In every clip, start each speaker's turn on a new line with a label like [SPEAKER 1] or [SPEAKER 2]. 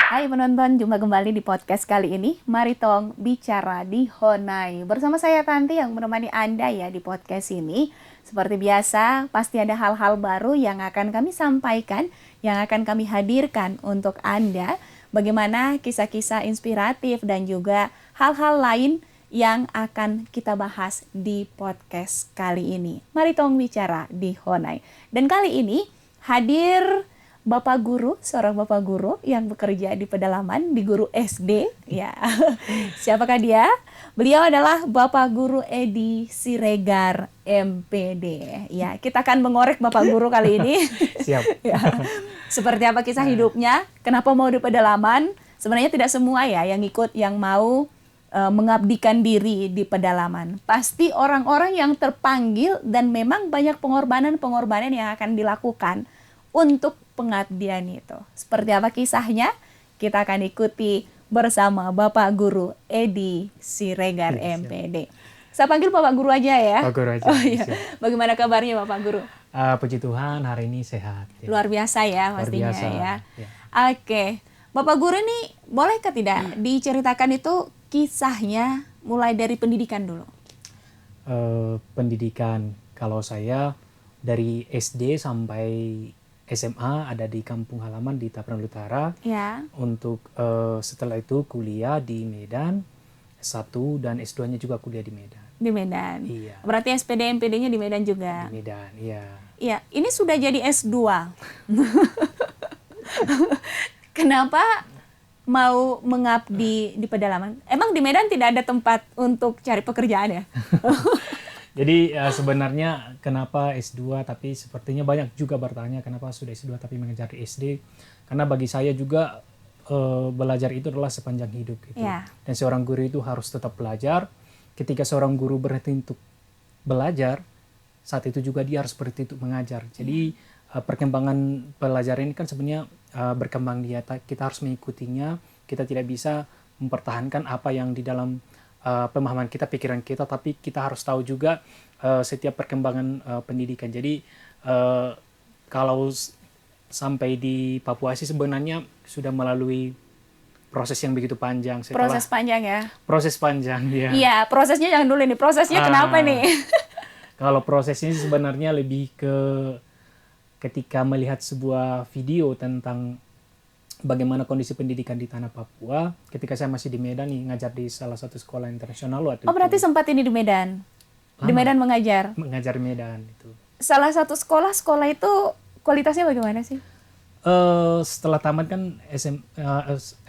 [SPEAKER 1] Hai penonton, jumpa kembali di podcast kali ini. Mari tong bicara di Honai. Bersama saya Tanti yang menemani Anda ya di podcast ini. Seperti biasa, pasti ada hal-hal baru yang akan kami sampaikan, yang akan kami hadirkan untuk Anda. Bagaimana kisah-kisah inspiratif dan juga hal-hal lain yang akan kita bahas di podcast kali ini. Mari tong bicara di Honai. Dan kali ini hadir Bapak Guru, seorang Bapak Guru yang bekerja di pedalaman, di guru SD. Ya, siapakah dia? Beliau adalah Bapak Guru Edi Siregar, MPD. Ya, kita akan mengorek Bapak Guru kali ini.
[SPEAKER 2] Siap.
[SPEAKER 1] Ya, seperti apa kisah hidupnya? Kenapa mau di pedalaman? Sebenarnya tidak semua ya yang ikut, yang mau mengabdikan diri di pedalaman. Pasti orang-orang yang terpanggil dan memang banyak pengorbanan-pengorbanan yang akan dilakukan untuk pengabdian itu. Seperti apa kisahnya? Kita akan ikuti bersama Bapak Guru Edi Siregar, MPD. Saya panggil Bapak Guru aja ya.
[SPEAKER 2] Pak Guru aja.
[SPEAKER 1] Oh, iya. Bagaimana kabarnya Bapak Guru?
[SPEAKER 2] Puji Tuhan hari ini sehat. Ya.
[SPEAKER 1] Luar biasa ya pastinya
[SPEAKER 2] biasa,
[SPEAKER 1] ya.
[SPEAKER 2] ya.
[SPEAKER 1] Oke. Bapak Guru ini bolehkah tidak diceritakan itu kisahnya mulai dari pendidikan dulu?
[SPEAKER 2] Pendidikan kalau saya dari SD sampai SMA ada di kampung halaman di Tapanuli Utara.
[SPEAKER 1] Ya.
[SPEAKER 2] Untuk setelah itu kuliah di Medan S1 dan S2-nya juga kuliah di Medan.
[SPEAKER 1] Di Medan.
[SPEAKER 2] Iya.
[SPEAKER 1] Berarti SPD MPD-nya di Medan juga.
[SPEAKER 2] Di Medan, iya.
[SPEAKER 1] Iya, ini sudah jadi S2. Kenapa mau mengabdi di pedalaman? Emang di Medan tidak ada tempat untuk cari pekerjaan ya?
[SPEAKER 2] Jadi sebenarnya kenapa S2, tapi sepertinya banyak juga bertanya kenapa sudah S2 tapi mengejar di SD. Karena bagi saya juga belajar itu adalah sepanjang hidup gitu.
[SPEAKER 1] Yeah.
[SPEAKER 2] Dan seorang guru itu harus tetap belajar. Ketika seorang guru berhenti untuk belajar, saat itu juga dia harus berhenti untuk mengajar. Jadi perkembangan pelajaran ini kan sebenarnya berkembang dia. Kita harus mengikutinya. Kita tidak bisa mempertahankan apa yang di dalam pemahaman kita, pikiran kita, tapi kita harus tahu juga setiap perkembangan pendidikan. Jadi kalau sampai di Papua sih sebenarnya sudah melalui proses yang begitu panjang.
[SPEAKER 1] Proses panjang ya?
[SPEAKER 2] Proses panjang, ya.
[SPEAKER 1] Iya, prosesnya jangan dulu nih. Prosesnya kenapa nih?
[SPEAKER 2] Kalau prosesnya sebenarnya lebih ke ketika melihat sebuah video tentang bagaimana kondisi pendidikan di tanah Papua ketika saya masih di Medan nih, ngajar di salah satu sekolah internasional waktu itu.
[SPEAKER 1] Oh, berarti sempat ini di Medan? Di Medan mengajar?
[SPEAKER 2] Mengajar Medan itu.
[SPEAKER 1] Salah satu sekolah itu kualitasnya bagaimana sih?
[SPEAKER 2] Setelah tamat kan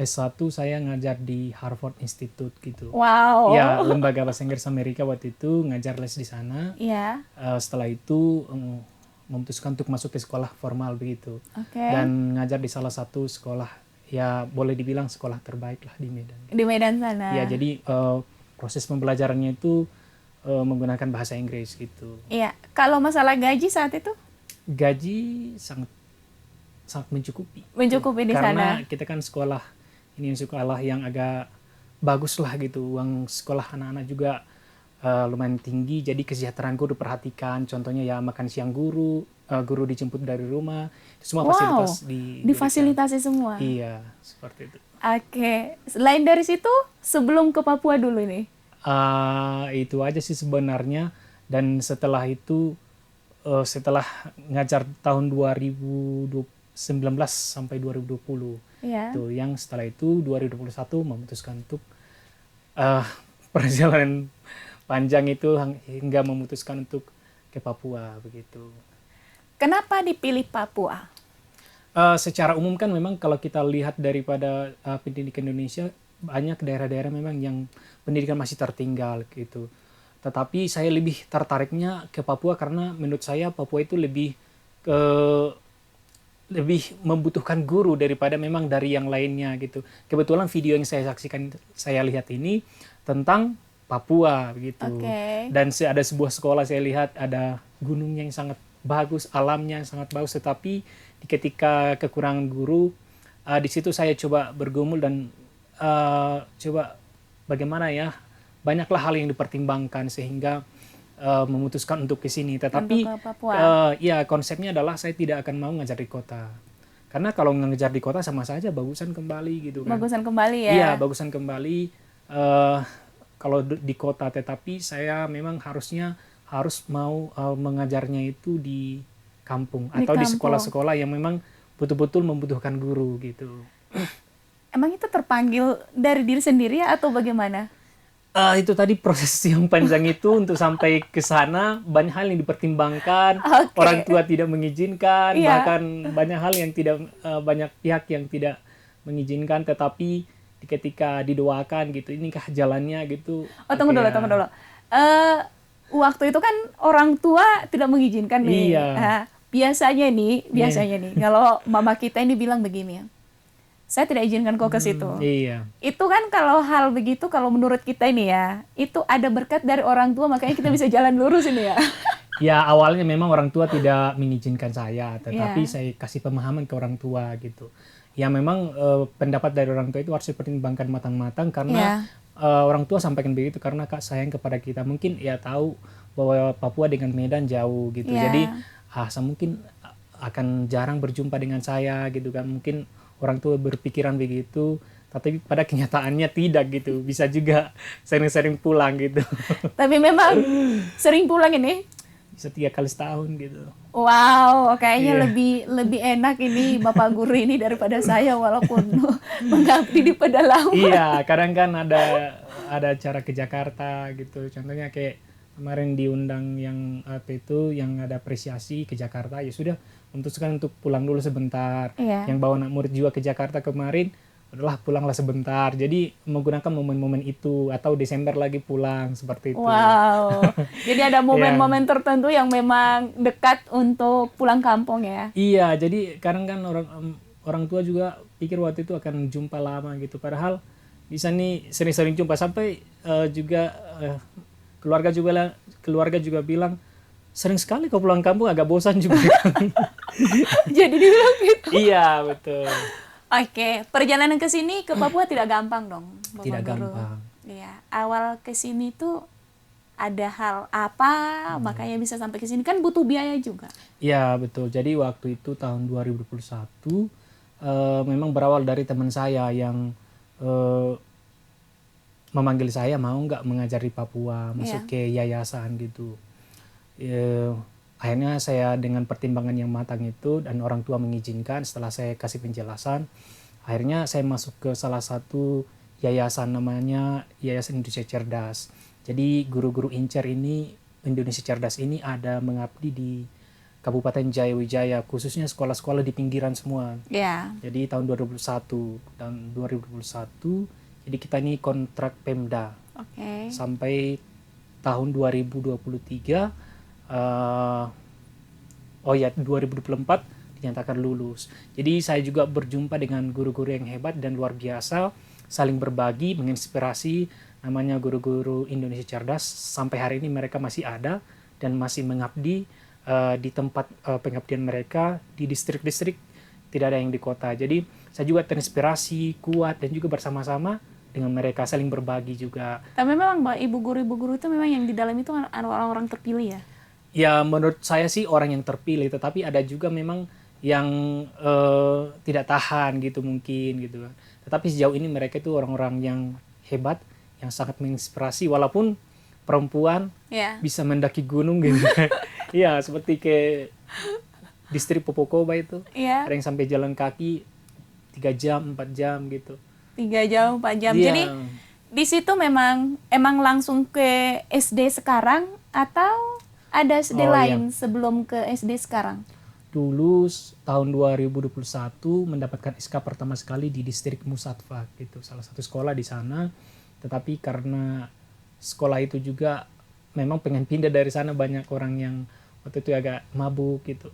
[SPEAKER 2] S1 saya ngajar di Harvard Institute gitu.
[SPEAKER 1] Wow.
[SPEAKER 2] Ya, lembaga bahasa Inggris Amerika waktu itu, ngajar les di sana.
[SPEAKER 1] Iya.
[SPEAKER 2] Setelah itu memutuskan untuk masuk ke sekolah formal begitu.
[SPEAKER 1] Okay.
[SPEAKER 2] Dan ngajar di salah satu sekolah, ya boleh dibilang sekolah terbaik lah di Medan.
[SPEAKER 1] Di Medan sana.
[SPEAKER 2] Ya, jadi proses pembelajarannya itu menggunakan bahasa Inggris gitu.
[SPEAKER 1] Iya. Kalau masalah gaji saat itu?
[SPEAKER 2] Gaji sangat mencukupi.
[SPEAKER 1] Mencukupi di
[SPEAKER 2] Karena
[SPEAKER 1] sana.
[SPEAKER 2] kita kan sekolah yang agak bagus lah gitu. Uang sekolah anak-anak juga lumayan tinggi, jadi kesejahteraan guru diperhatikan. Contohnya ya makan siang guru dijemput dari rumah, itu semua fasilitas
[SPEAKER 1] difasilitasi semua.
[SPEAKER 2] Iya, seperti itu.
[SPEAKER 1] Oke, selain dari situ, sebelum ke Papua dulu nih?
[SPEAKER 2] Itu aja sih sebenarnya. Dan setelah itu, setelah ngajar tahun 2019 sampai 2020,
[SPEAKER 1] yeah.
[SPEAKER 2] Tuh, yang setelah itu 2021 memutuskan untuk perjalanan panjang itu hingga memutuskan untuk ke Papua begitu. Kenapa
[SPEAKER 1] dipilih Papua?
[SPEAKER 2] Secara umum kan memang kalau kita lihat daripada pendidikan Indonesia, banyak daerah-daerah memang yang pendidikan masih tertinggal gitu. Tetapi saya lebih tertariknya ke Papua karena menurut saya Papua itu lebih membutuhkan guru daripada memang dari yang lainnya gitu. Kebetulan video yang saya lihat ini tentang Papua begitu.
[SPEAKER 1] Okay.
[SPEAKER 2] Dan ada sebuah sekolah saya lihat ada gunungnya yang sangat bagus, alamnya yang sangat bagus, tetapi ketika kekurangan guru, di situ saya coba bergumul dan coba bagaimana ya, banyaklah hal yang dipertimbangkan sehingga memutuskan untuk ke sini. Tetapi ya konsepnya adalah saya tidak akan mau ngajar di kota. Karena kalau ngejar di kota sama saja bagusan kembali gitu kan.
[SPEAKER 1] Bagusan kembali ya.
[SPEAKER 2] Iya, bagusan kembali kalau di kota, tetapi saya memang harus mau mengajarnya itu di kampung
[SPEAKER 1] Di
[SPEAKER 2] atau di
[SPEAKER 1] kampung.
[SPEAKER 2] sekolah-sekolah yang memang betul-betul membutuhkan guru gitu.
[SPEAKER 1] Emang itu terpanggil dari diri sendiri ya atau bagaimana?
[SPEAKER 2] Itu tadi proses yang panjang itu untuk sampai ke sana banyak hal yang dipertimbangkan,
[SPEAKER 1] Oke.
[SPEAKER 2] orang tua tidak mengizinkan,
[SPEAKER 1] Iya.
[SPEAKER 2] bahkan banyak hal yang tidak banyak pihak yang tidak mengizinkan, tetapi ketika didoakan gitu, inikah jalannya gitu.
[SPEAKER 1] Oh, tunggu
[SPEAKER 2] Oke,
[SPEAKER 1] dulu,
[SPEAKER 2] ya.
[SPEAKER 1] tunggu dulu. Waktu itu kan orang tua tidak mengizinkan nih.
[SPEAKER 2] Iya.
[SPEAKER 1] Nah, biasanya nih, kalau mama kita ini bilang begini ya, saya tidak izinkan kau ke situ.
[SPEAKER 2] Iya.
[SPEAKER 1] Itu kan kalau hal begitu, kalau menurut kita ini ya, itu ada berkat dari orang tua, makanya kita bisa jalan lurus ini ya.
[SPEAKER 2] Ya awalnya memang orang tua tidak mengizinkan saya, tetapi
[SPEAKER 1] Iya.
[SPEAKER 2] saya kasih pemahaman ke orang tua gitu. Ya memang pendapat dari orang tua itu harus dipertimbangkan matang-matang karena orang tua sampaikan begitu karena Kak sayang kepada kita. Mungkin ya tahu bahwa Papua dengan Medan jauh gitu.
[SPEAKER 1] Iya.
[SPEAKER 2] Jadi saya mungkin akan jarang berjumpa dengan saya gitu kan. Mungkin orang tua berpikiran begitu, tapi pada kenyataannya tidak gitu. Bisa juga sering-sering pulang gitu.
[SPEAKER 1] Tapi memang sering pulang ini.
[SPEAKER 2] Bisa 3 kali setahun gitu.
[SPEAKER 1] Wow, kayaknya
[SPEAKER 2] Iya.
[SPEAKER 1] lebih enak ini Bapak Guru ini daripada saya walaupun mengabdi di pedalaman.
[SPEAKER 2] Iya, kadang kan ada acara ke Jakarta gitu. Contohnya kayak kemarin diundang yang apa itu yang ada apresiasi ke Jakarta, ya sudah memutuskan untuk pulang dulu sebentar.
[SPEAKER 1] Iya.
[SPEAKER 2] Yang bawa anak murid juga ke Jakarta kemarin, udahlah pulanglah sebentar. Jadi menggunakan momen-momen itu atau Desember lagi pulang seperti itu.
[SPEAKER 1] Wow. Jadi ada momen-momen tertentu yang memang dekat untuk pulang kampung ya.
[SPEAKER 2] Iya, jadi kadang kan orang tua juga pikir waktu itu akan jumpa lama gitu. Padahal bisa nih sering-sering jumpa sampai juga keluarga juga bilang sering sekali kau pulang kampung agak bosan juga.
[SPEAKER 1] Jadi dibilang gitu.
[SPEAKER 2] Iya, betul.
[SPEAKER 1] Oke, perjalanan ke sini ke Papua tidak gampang dong, Bapak
[SPEAKER 2] Tidak
[SPEAKER 1] Guru.
[SPEAKER 2] gampang.
[SPEAKER 1] Iya, awal ke sini tuh ada hal apa makanya bisa sampai ke sini kan butuh biaya juga.
[SPEAKER 2] Iya, betul. Jadi waktu itu tahun 2021 memang berawal dari teman saya yang memanggil saya mau nggak mengajar di Papua, masuk ke yayasan gitu. Akhirnya saya dengan pertimbangan yang matang itu dan orang tua mengizinkan setelah saya kasih penjelasan, akhirnya saya masuk ke salah satu yayasan namanya Yayasan Indonesia Cerdas. Jadi guru-guru incer ini Indonesia Cerdas ini ada mengabdi di Kabupaten Jayawijaya, khususnya sekolah-sekolah di pinggiran semua.
[SPEAKER 1] Iya.
[SPEAKER 2] Jadi tahun 2021, jadi kita ini kontrak Pemda
[SPEAKER 1] Oke.
[SPEAKER 2] sampai tahun 2023. 2024 dinyatakan lulus. Jadi saya juga berjumpa dengan guru-guru yang hebat dan luar biasa, saling berbagi, menginspirasi. Namanya guru-guru Indonesia Cerdas. Sampai hari ini mereka masih ada dan masih mengabdi di tempat pengabdian mereka di distrik-distrik, tidak ada yang di kota. Jadi saya juga terinspirasi, kuat dan juga bersama-sama dengan mereka saling berbagi juga.
[SPEAKER 1] Tapi memang Mbak, ibu guru itu memang yang di dalam itu orang-orang terpilih ya.
[SPEAKER 2] Ya menurut saya sih orang yang terpilih, tetapi ada juga memang yang tidak tahan gitu mungkin gitu kan. Tetapi sejauh ini mereka itu orang-orang yang hebat, yang sangat menginspirasi walaupun perempuan bisa mendaki gunung gitu. Iya, seperti ke distrik Popokoba itu. Ada yang sampai jalan kaki 3 jam, 4 jam gitu.
[SPEAKER 1] 3 jam, 4 jam.
[SPEAKER 2] Iya.
[SPEAKER 1] Jadi di situ emang langsung ke SD sekarang atau ada SD lain sebelum ke SD sekarang?
[SPEAKER 2] Dulu tahun 2021 mendapatkan SK pertama sekali di distrik Musatfa gitu, salah satu sekolah di sana. Tetapi karena sekolah itu juga memang pengen pindah dari sana, banyak orang yang waktu itu agak mabuk gitu.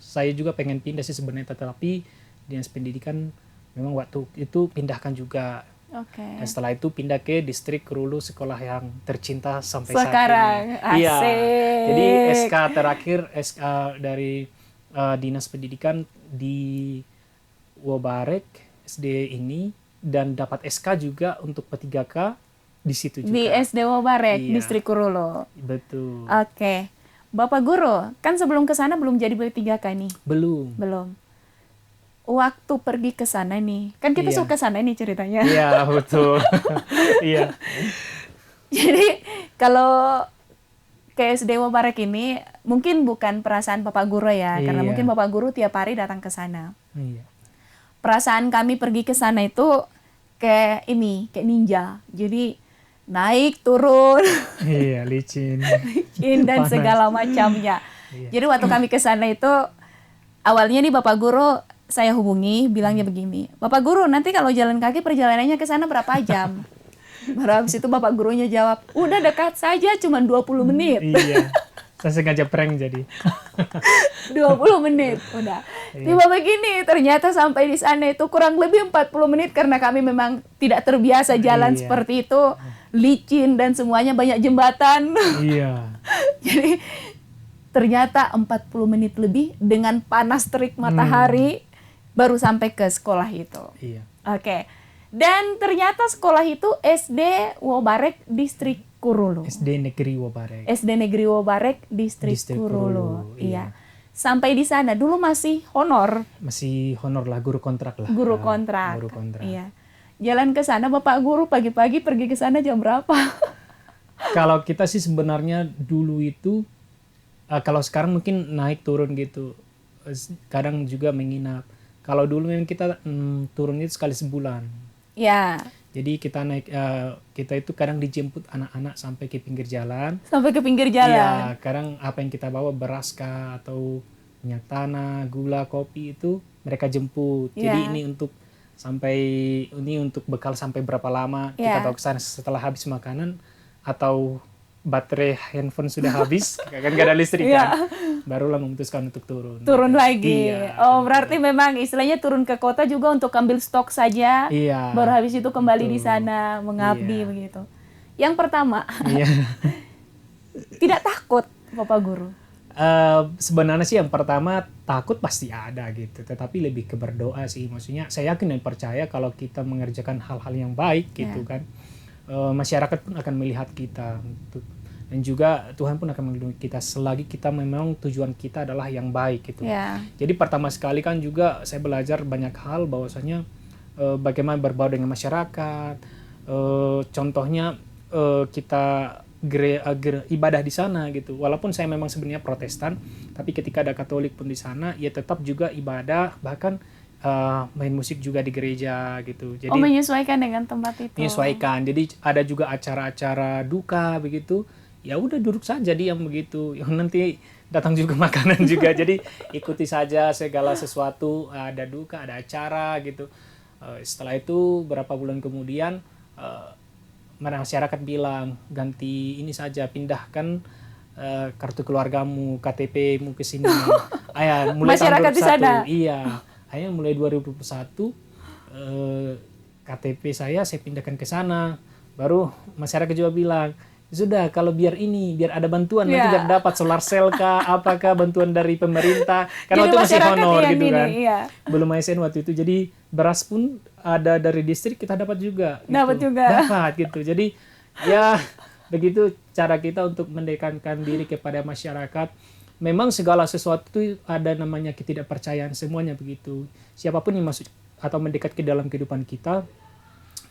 [SPEAKER 2] Saya juga pengen pindah sih sebenarnya, tetapi dinas pendidikan memang waktu itu pindahkan juga. Dan setelah itu pindah ke distrik Rulu, sekolah yang tercinta sampai
[SPEAKER 1] sekarang.
[SPEAKER 2] Saat ini. Iya. Jadi SK terakhir dari dinas pendidikan di Wabarek SD ini, dan dapat SK juga untuk P3K di situ juga.
[SPEAKER 1] Di SD Wabarek,
[SPEAKER 2] Iya.
[SPEAKER 1] distrik Kurulo.
[SPEAKER 2] Betul.
[SPEAKER 1] Bapak Guru, kan sebelum ke sana belum jadi P3K nih?
[SPEAKER 2] Belum.
[SPEAKER 1] waktu pergi ke sana nih, kan kita
[SPEAKER 2] Iya.
[SPEAKER 1] suka sana nih ceritanya.
[SPEAKER 2] Iya, betul. Iya.
[SPEAKER 1] Jadi kalau ke SD Mubarak ini mungkin bukan perasaan Bapak Guru ya, karena mungkin
[SPEAKER 2] Iya.
[SPEAKER 1] Bapak Guru tiap hari datang ke sana.
[SPEAKER 2] Iya.
[SPEAKER 1] Perasaan kami pergi ke sana itu kayak ninja. Jadi naik, turun,
[SPEAKER 2] Iya, licin.
[SPEAKER 1] dan
[SPEAKER 2] Panas.
[SPEAKER 1] segala macamnya.
[SPEAKER 2] Iya.
[SPEAKER 1] Jadi waktu kami ke sana itu awalnya nih Bapak Guru saya hubungi bilangnya begini, Bapak Guru nanti kalau jalan kaki perjalanannya ke sana berapa jam? Baru habis itu Bapak Gurunya jawab, udah dekat saja cuma 20 menit.
[SPEAKER 2] Iya. Saya sengaja prank jadi.
[SPEAKER 1] 20 menit udah.
[SPEAKER 2] Iya.
[SPEAKER 1] Tiba begini, ternyata sampai di sana itu kurang lebih 40 menit karena kami memang tidak terbiasa jalan
[SPEAKER 2] Iya.
[SPEAKER 1] seperti itu, licin dan semuanya banyak jembatan.
[SPEAKER 2] Iya.
[SPEAKER 1] Jadi ternyata 40 menit lebih dengan panas terik matahari baru sampai ke sekolah itu.
[SPEAKER 2] Iya.
[SPEAKER 1] Oke. Dan ternyata sekolah itu SD Wobarek Distrik Kurulu.
[SPEAKER 2] SD Negeri Wobarek.
[SPEAKER 1] SD Negeri Wobarek Distrik
[SPEAKER 2] Distrik
[SPEAKER 1] Kurulu.
[SPEAKER 2] Kurulu,
[SPEAKER 1] Iya.
[SPEAKER 2] iya.
[SPEAKER 1] Sampai di sana dulu masih honor,
[SPEAKER 2] Masih honor lah, guru kontrak lah.
[SPEAKER 1] guru
[SPEAKER 2] Ah,
[SPEAKER 1] kontrak.
[SPEAKER 2] Guru kontrak.
[SPEAKER 1] Iya. Jalan ke sana Bapak Guru pagi-pagi pergi ke sana jam berapa?
[SPEAKER 2] Kalau kita sih sebenarnya dulu itu, kalau sekarang mungkin naik turun gitu. Kadang juga menginap. Kalau dulu memang kita turun itu sekali sebulan.
[SPEAKER 1] Ya,
[SPEAKER 2] Jadi kita naik, kita itu kadang dijemput anak-anak sampai ke pinggir jalan.
[SPEAKER 1] sampai ke pinggir jalan.
[SPEAKER 2] Iya, kadang apa yang kita bawa beras kah atau minyak tanah, gula, kopi itu mereka jemput. Jadi
[SPEAKER 1] Iya.
[SPEAKER 2] ini untuk bekal sampai berapa lama kita
[SPEAKER 1] Iya.
[SPEAKER 2] bawa ke sana setelah habis makanan atau baterai handphone sudah habis, kan gak ada listrik
[SPEAKER 1] Iya.
[SPEAKER 2] kan. Barulah memutuskan untuk turun.
[SPEAKER 1] Turun lagi.
[SPEAKER 2] Iya,
[SPEAKER 1] Oh, berarti memang istilahnya turun ke kota juga untuk ambil stok saja.
[SPEAKER 2] Iya.
[SPEAKER 1] Baru habis itu kembali di
[SPEAKER 2] Betul.
[SPEAKER 1] sana mengabdi
[SPEAKER 2] Iya.
[SPEAKER 1] begitu. Yang pertama,
[SPEAKER 2] Iya.
[SPEAKER 1] tidak takut Bapak Guru.
[SPEAKER 2] Sebenarnya sih yang pertama takut pasti ada gitu, tetapi lebih ke berdoa sih. Maksudnya saya yakin dan percaya kalau kita mengerjakan hal-hal yang baik gitu kan, masyarakat pun akan melihat kita gitu. Dan juga Tuhan pun akan melindungi kita selagi kita memang tujuan kita adalah yang baik gitu.
[SPEAKER 1] Ya.
[SPEAKER 2] Jadi pertama sekali kan juga saya belajar banyak hal bahwasanya bagaimana berbaur dengan masyarakat. Contohnya kita ibadah di sana gitu. Walaupun saya memang sebenarnya Protestan, tapi ketika ada Katolik pun di sana, ya tetap juga ibadah, bahkan main musik juga di gereja gitu. Jadi
[SPEAKER 1] menyesuaikan dengan tempat itu.
[SPEAKER 2] menyesuaikan. Jadi ada juga acara-acara duka begitu. Ya udah duduk saja diam begitu. Yang nanti datang juga makanan juga. Jadi ikuti saja segala sesuatu, ada duka, ada acara gitu. Setelah itu berapa bulan kemudian masyarakat bilang ganti ini saja, pindahkan kartu keluargamu, KTP-mu ke sini. Mulai
[SPEAKER 1] Masyarakat
[SPEAKER 2] tahun
[SPEAKER 1] di sana.
[SPEAKER 2] 2021. Iya. Akhirnya mulai 2021 KTP saya pindahkan ke sana. Baru masyarakat juga bilang, sudah kalau biar ada bantuan nanti biar dapat solar cell kah, apakah bantuan dari pemerintah. Karena
[SPEAKER 1] Jadi
[SPEAKER 2] waktu masih
[SPEAKER 1] masyarakat
[SPEAKER 2] honor
[SPEAKER 1] yang
[SPEAKER 2] gitu
[SPEAKER 1] ini,
[SPEAKER 2] kan.
[SPEAKER 1] iya.
[SPEAKER 2] Belum ASN waktu itu. Jadi beras pun ada dari distrik kita dapat juga.
[SPEAKER 1] Dapat
[SPEAKER 2] gitu.
[SPEAKER 1] juga.
[SPEAKER 2] Dapat gitu. Jadi ya begitu cara kita untuk mendekatkan diri kepada masyarakat. Memang segala sesuatu itu ada namanya ketidakpercayaan, semuanya begitu. Siapapun yang masuk atau mendekat ke dalam kehidupan kita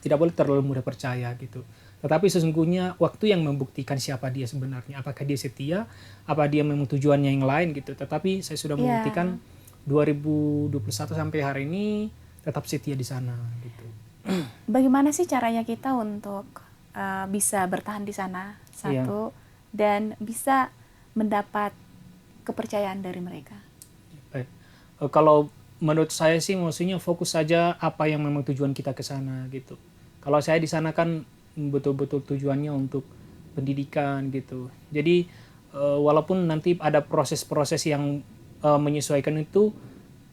[SPEAKER 2] tidak boleh terlalu mudah percaya gitu. Tetapi sesungguhnya waktu yang membuktikan siapa dia sebenarnya. Apakah dia setia, apa dia memang tujuannya yang lain gitu. Tetapi saya sudah membuktikan 2021 sampai hari ini tetap setia di sana gitu.
[SPEAKER 1] Bagaimana sih caranya kita untuk bisa bertahan di sana satu dan bisa mendapat kepercayaan dari mereka?
[SPEAKER 2] Baik. Kalau menurut saya sih maksudnya fokus saja apa yang memang tujuan kita ke sana gitu. Kalau saya di sana kan betul-betul tujuannya untuk pendidikan gitu. Jadi walaupun nanti ada proses-proses yang menyesuaikan itu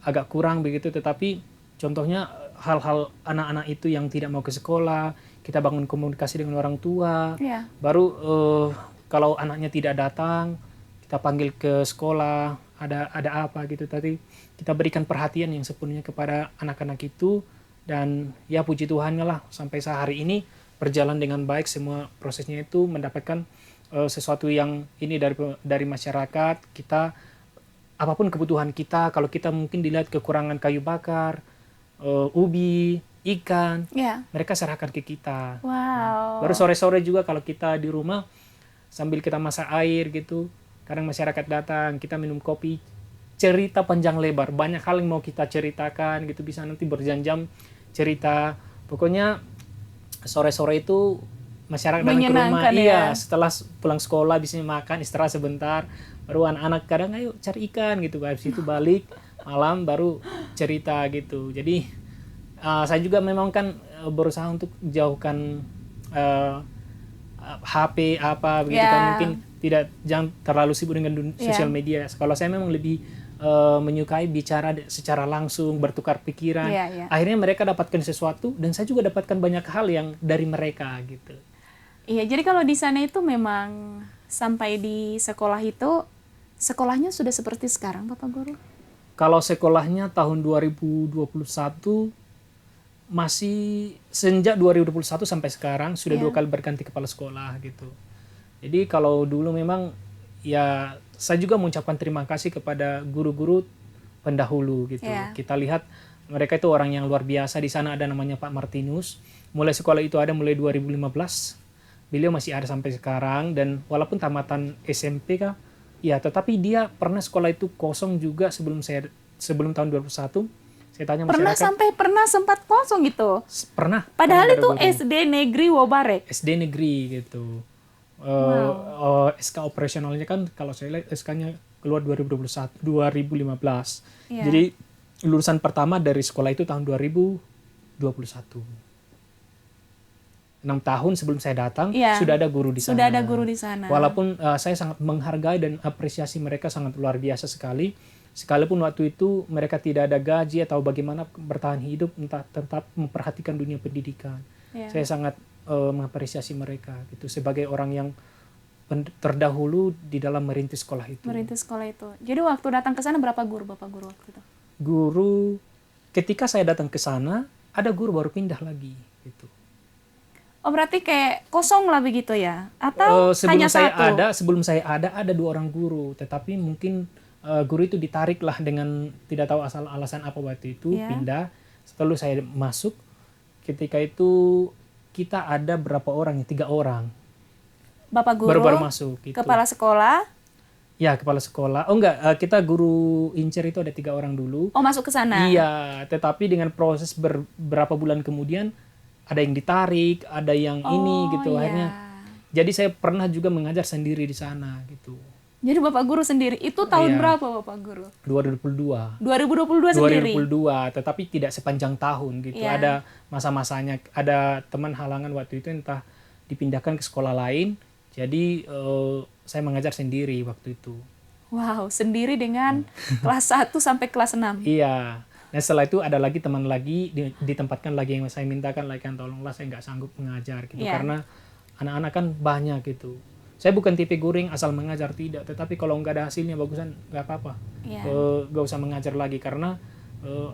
[SPEAKER 2] agak kurang begitu, tetapi contohnya hal-hal anak-anak itu yang tidak mau ke sekolah, kita bangun komunikasi dengan orang tua.
[SPEAKER 1] Iya.
[SPEAKER 2] Baru kalau anaknya tidak datang, kita panggil ke sekolah, ada apa gitu. Tadi kita berikan perhatian yang sepenuhnya kepada anak-anak itu, dan ya puji Tuhannya lah sampai sehari ini berjalan dengan baik. Semua prosesnya itu mendapatkan sesuatu yang ini dari masyarakat. Kita apapun kebutuhan kita, kalau kita mungkin dilihat kekurangan kayu bakar, ubi, ikan, mereka serahkan ke kita.
[SPEAKER 1] Wow.
[SPEAKER 2] Baru sore-sore juga kalau kita di rumah sambil kita masak air gitu, kadang masyarakat datang, kita minum kopi, cerita panjang lebar, banyak hal yang mau kita ceritakan gitu, bisa nanti berjam-jam cerita. Pokoknya sore-sore itu masyarakat datang ke rumah, setelah pulang sekolah biasanya makan, istirahat sebentar, baru anak-anak kadang ayo cari ikan gitu, habis itu balik malam baru cerita gitu. Jadi saya juga memang kan berusaha untuk jauhkan HP apa begitu kan, mungkin jangan terlalu sibuk dengan sosial media. Kalau saya memang lebih menyukai bicara secara langsung, bertukar pikiran. Akhirnya mereka dapatkan sesuatu dan saya juga dapatkan banyak hal yang dari mereka gitu.
[SPEAKER 1] Iya, jadi kalau di sana itu memang sampai di sekolah itu, sekolahnya sudah seperti sekarang Bapak Guru?
[SPEAKER 2] Kalau sekolahnya tahun 2021 masih sejak 2021 sampai sekarang sudah 2 kali berganti kepala sekolah gitu. Jadi kalau dulu memang ya saya juga mengucapkan terima kasih kepada guru-guru pendahulu gitu. Kita lihat mereka itu orang yang luar biasa. Di sana ada namanya Pak Martinus. Mulai sekolah itu ada mulai 2015. Beliau masih ada sampai sekarang dan walaupun tamatan SMP kah, ya tetapi dia pernah sekolah itu kosong juga sebelum tahun 2001. Saya tanya masyarakat.
[SPEAKER 1] Pernah sempat kosong gitu?
[SPEAKER 2] Pernah.
[SPEAKER 1] Padahal itu SD Negeri Wobarek.
[SPEAKER 2] SD Negeri gitu. SK operasionalnya kan kalau saya lihat SK-nya keluar 2015. Jadi lulusan pertama dari sekolah itu tahun 2021. 6 tahun sebelum saya datang sudah ada guru di sana.
[SPEAKER 1] Sudah ada guru di sana.
[SPEAKER 2] Walaupun saya sangat menghargai dan apresiasi mereka sangat luar biasa sekali. Sekalipun waktu itu mereka tidak ada gaji atau bagaimana bertahan hidup, tetap memperhatikan dunia pendidikan. Saya sangat mengapresiasi mereka gitu sebagai orang yang terdahulu di dalam merintis sekolah itu.
[SPEAKER 1] Merintis sekolah itu. Jadi waktu datang ke sana berapa guru Bapak Guru waktu itu?
[SPEAKER 2] Guru ketika saya datang ke sana ada guru baru pindah lagi gitu.
[SPEAKER 1] Oh berarti kayak kosong lah begitu ya? Atau hanya satu?
[SPEAKER 2] Sebelum saya ada 2 orang guru, tetapi mungkin guru itu ditarik lah dengan tidak tahu alasan apa waktu itu pindah. Setelah saya masuk, ketika itu kita ada berapa orang? 3 orang.
[SPEAKER 1] Bapak guru
[SPEAKER 2] baru masuk gitu.
[SPEAKER 1] Kepala sekolah?
[SPEAKER 2] Ya kepala sekolah. Oh enggak, kita guru incer itu ada 3 orang dulu.
[SPEAKER 1] Oh masuk ke sana?
[SPEAKER 2] Iya, tetapi dengan proses beberapa bulan kemudian ada yang ditarik, ada yang ini gitu. Akhirnya, jadi saya pernah juga mengajar sendiri di sana gitu.
[SPEAKER 1] Jadi Bapak Guru sendiri, itu tahun berapa Bapak Guru?
[SPEAKER 2] 2022.
[SPEAKER 1] 2022 sendiri?
[SPEAKER 2] 2022, tetapi tidak sepanjang tahun gitu. Ada masa-masanya, ada teman halangan waktu itu entah dipindahkan ke sekolah lain. Jadi saya mengajar sendiri waktu itu.
[SPEAKER 1] Wow, sendiri dengan kelas 1 sampai kelas 6?
[SPEAKER 2] Iya. Nah setelah itu ada lagi teman lagi, ditempatkan lagi yang saya mintakan, lagi kan tolonglah saya nggak sanggup mengajar gitu. Karena anak-anak kan banyak gitu. Saya bukan tipe guru yang asal mengajar, tidak. Tetapi kalau nggak ada hasilnya bagusan nggak apa-apa. Nggak usah mengajar lagi karena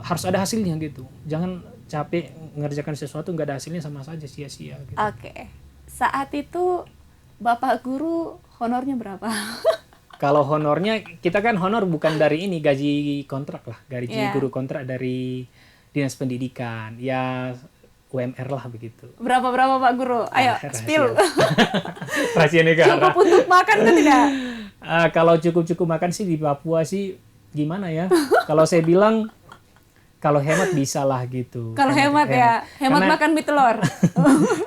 [SPEAKER 2] harus ada hasilnya gitu. Jangan capek mengerjakan sesuatu nggak ada hasilnya sama saja sia-sia. Gitu.
[SPEAKER 1] Oke. Saat itu Bapak Guru honornya berapa?
[SPEAKER 2] Kalau honornya, kita kan honor bukan dari ini gaji kontrak lah. Gaji guru kontrak dari Dinas Pendidikan. Ya UMR lah begitu.
[SPEAKER 1] Berapa Pak Guru? Ayo, spill.
[SPEAKER 2] Rahasia negara.
[SPEAKER 1] Cukup untuk makan kan tidak?
[SPEAKER 2] Kalau cukup makan sih di Papua sih gimana ya? Kalau saya bilang kalau hemat bisa lah gitu.
[SPEAKER 1] Kalau hemat makan mie telur.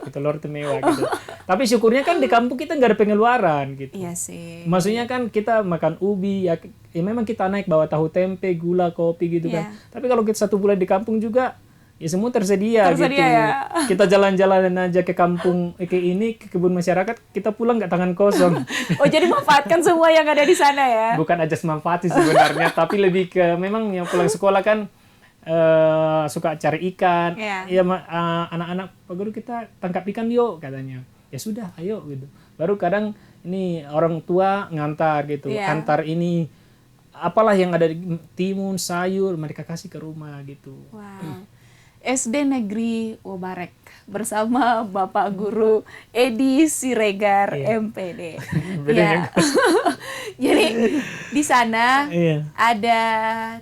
[SPEAKER 2] Mie telur itu mewah gitu. Tapi syukurnya kan di kampung kita nggak ada pengeluaran gitu.
[SPEAKER 1] Iya sih.
[SPEAKER 2] Maksudnya kan kita makan ubi ya memang kita naik bawa tahu tempe, gula, kopi gitu kan. Tapi kalau kita 1 bulan di kampung juga ya semua tersedia gitu.
[SPEAKER 1] Ya.
[SPEAKER 2] Kita jalan-jalan aja ke kampung ke kebun masyarakat, kita pulang nggak tangan kosong.
[SPEAKER 1] Oh jadi manfaatkan semua yang ada di sana ya?
[SPEAKER 2] Bukan aja manfaat sebenarnya, tapi lebih ke memang yang pulang sekolah kan suka cari ikan. Ya anak-anak Pak Guru kita tangkap ikan yuk katanya. Ya sudah ayo gitu. Baru kadang ini orang tua ngantar gitu. Antar ini apalah yang ada di timun, sayur mereka kasih ke rumah gitu.
[SPEAKER 1] Wow. SD Negeri Wobarek bersama Bapak Guru Edi Siregar MPD. Jadi di sana
[SPEAKER 2] Iya.
[SPEAKER 1] ada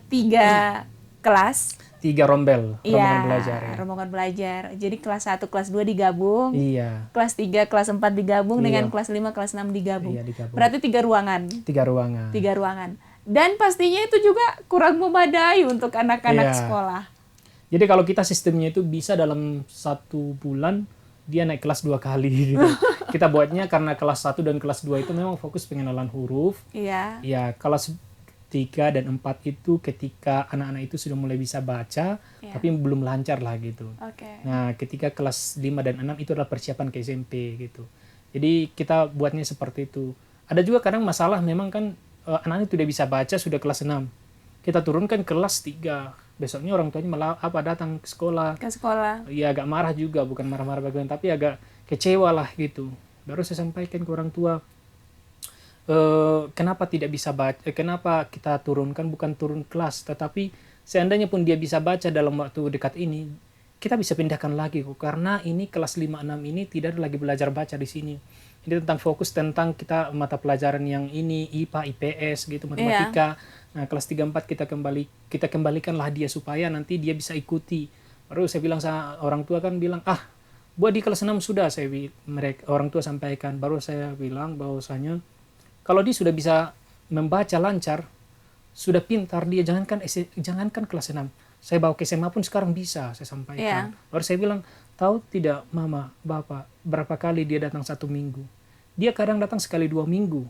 [SPEAKER 1] 3 kelas.
[SPEAKER 2] 3 rombongan
[SPEAKER 1] Iya,
[SPEAKER 2] belajar ya.
[SPEAKER 1] rombongan belajar. Jadi kelas 1, kelas 2 digabung.
[SPEAKER 2] Iya.
[SPEAKER 1] Kelas 3, kelas 4 digabung,
[SPEAKER 2] Iya.
[SPEAKER 1] dengan kelas 5, kelas 6 digabung.
[SPEAKER 2] Iya, digabung.
[SPEAKER 1] Berarti 3 ruangan.
[SPEAKER 2] 3 ruangan.
[SPEAKER 1] 3 ruangan. Dan pastinya itu juga kurang memadai untuk anak-anak
[SPEAKER 2] Iya.
[SPEAKER 1] sekolah.
[SPEAKER 2] Jadi kalau kita sistemnya itu bisa dalam 1 bulan dia naik kelas 2 kali gitu. Kita buatnya karena kelas 1 dan kelas 2 itu memang fokus pengenalan huruf.
[SPEAKER 1] Iya.
[SPEAKER 2] Ya, kelas 3 dan 4 itu ketika anak-anak itu sudah mulai bisa baca,
[SPEAKER 1] Iya.
[SPEAKER 2] tapi belum lancar lah gitu.
[SPEAKER 1] Oke.
[SPEAKER 2] Nah, ketika kelas 5 dan 6 itu adalah persiapan ke SMP gitu. Jadi kita buatnya seperti itu. Ada juga kadang masalah memang kan anak-anak tidak bisa baca sudah kelas 6. Kita turunkan kelas 3. Besoknya orang tuanya malah datang ke sekolah.
[SPEAKER 1] Ke sekolah.
[SPEAKER 2] Ya agak marah juga, bukan marah-marah bagaimana, tapi agak kecewa lah gitu. Baru saya sampaikan ke orang tua, kenapa tidak bisa baca, kenapa kita turunkan bukan turun kelas, tetapi seandainya pun dia bisa baca dalam waktu dekat ini, kita bisa pindahkan lagi kok, karena ini kelas 5-6 ini tidak ada lagi belajar baca di sini. Ini tentang fokus tentang kita mata pelajaran yang ini, IPA, IPS gitu, matematika. Nah, kelas 3-4 kita kembalikanlah dia supaya nanti dia bisa ikuti. Baru saya bilang sama orang tua kan bilang, buat di kelas 6 sudah orang tua sampaikan. Baru saya bilang bahwasanya kalau dia sudah bisa membaca lancar, sudah pintar dia, jangankan kelas 6. Saya bawa ke SMA pun sekarang bisa, saya sampaikan. Baru saya bilang, tahu tidak mama, bapak, berapa kali dia datang 1 minggu? Dia kadang datang sekali 2 minggu.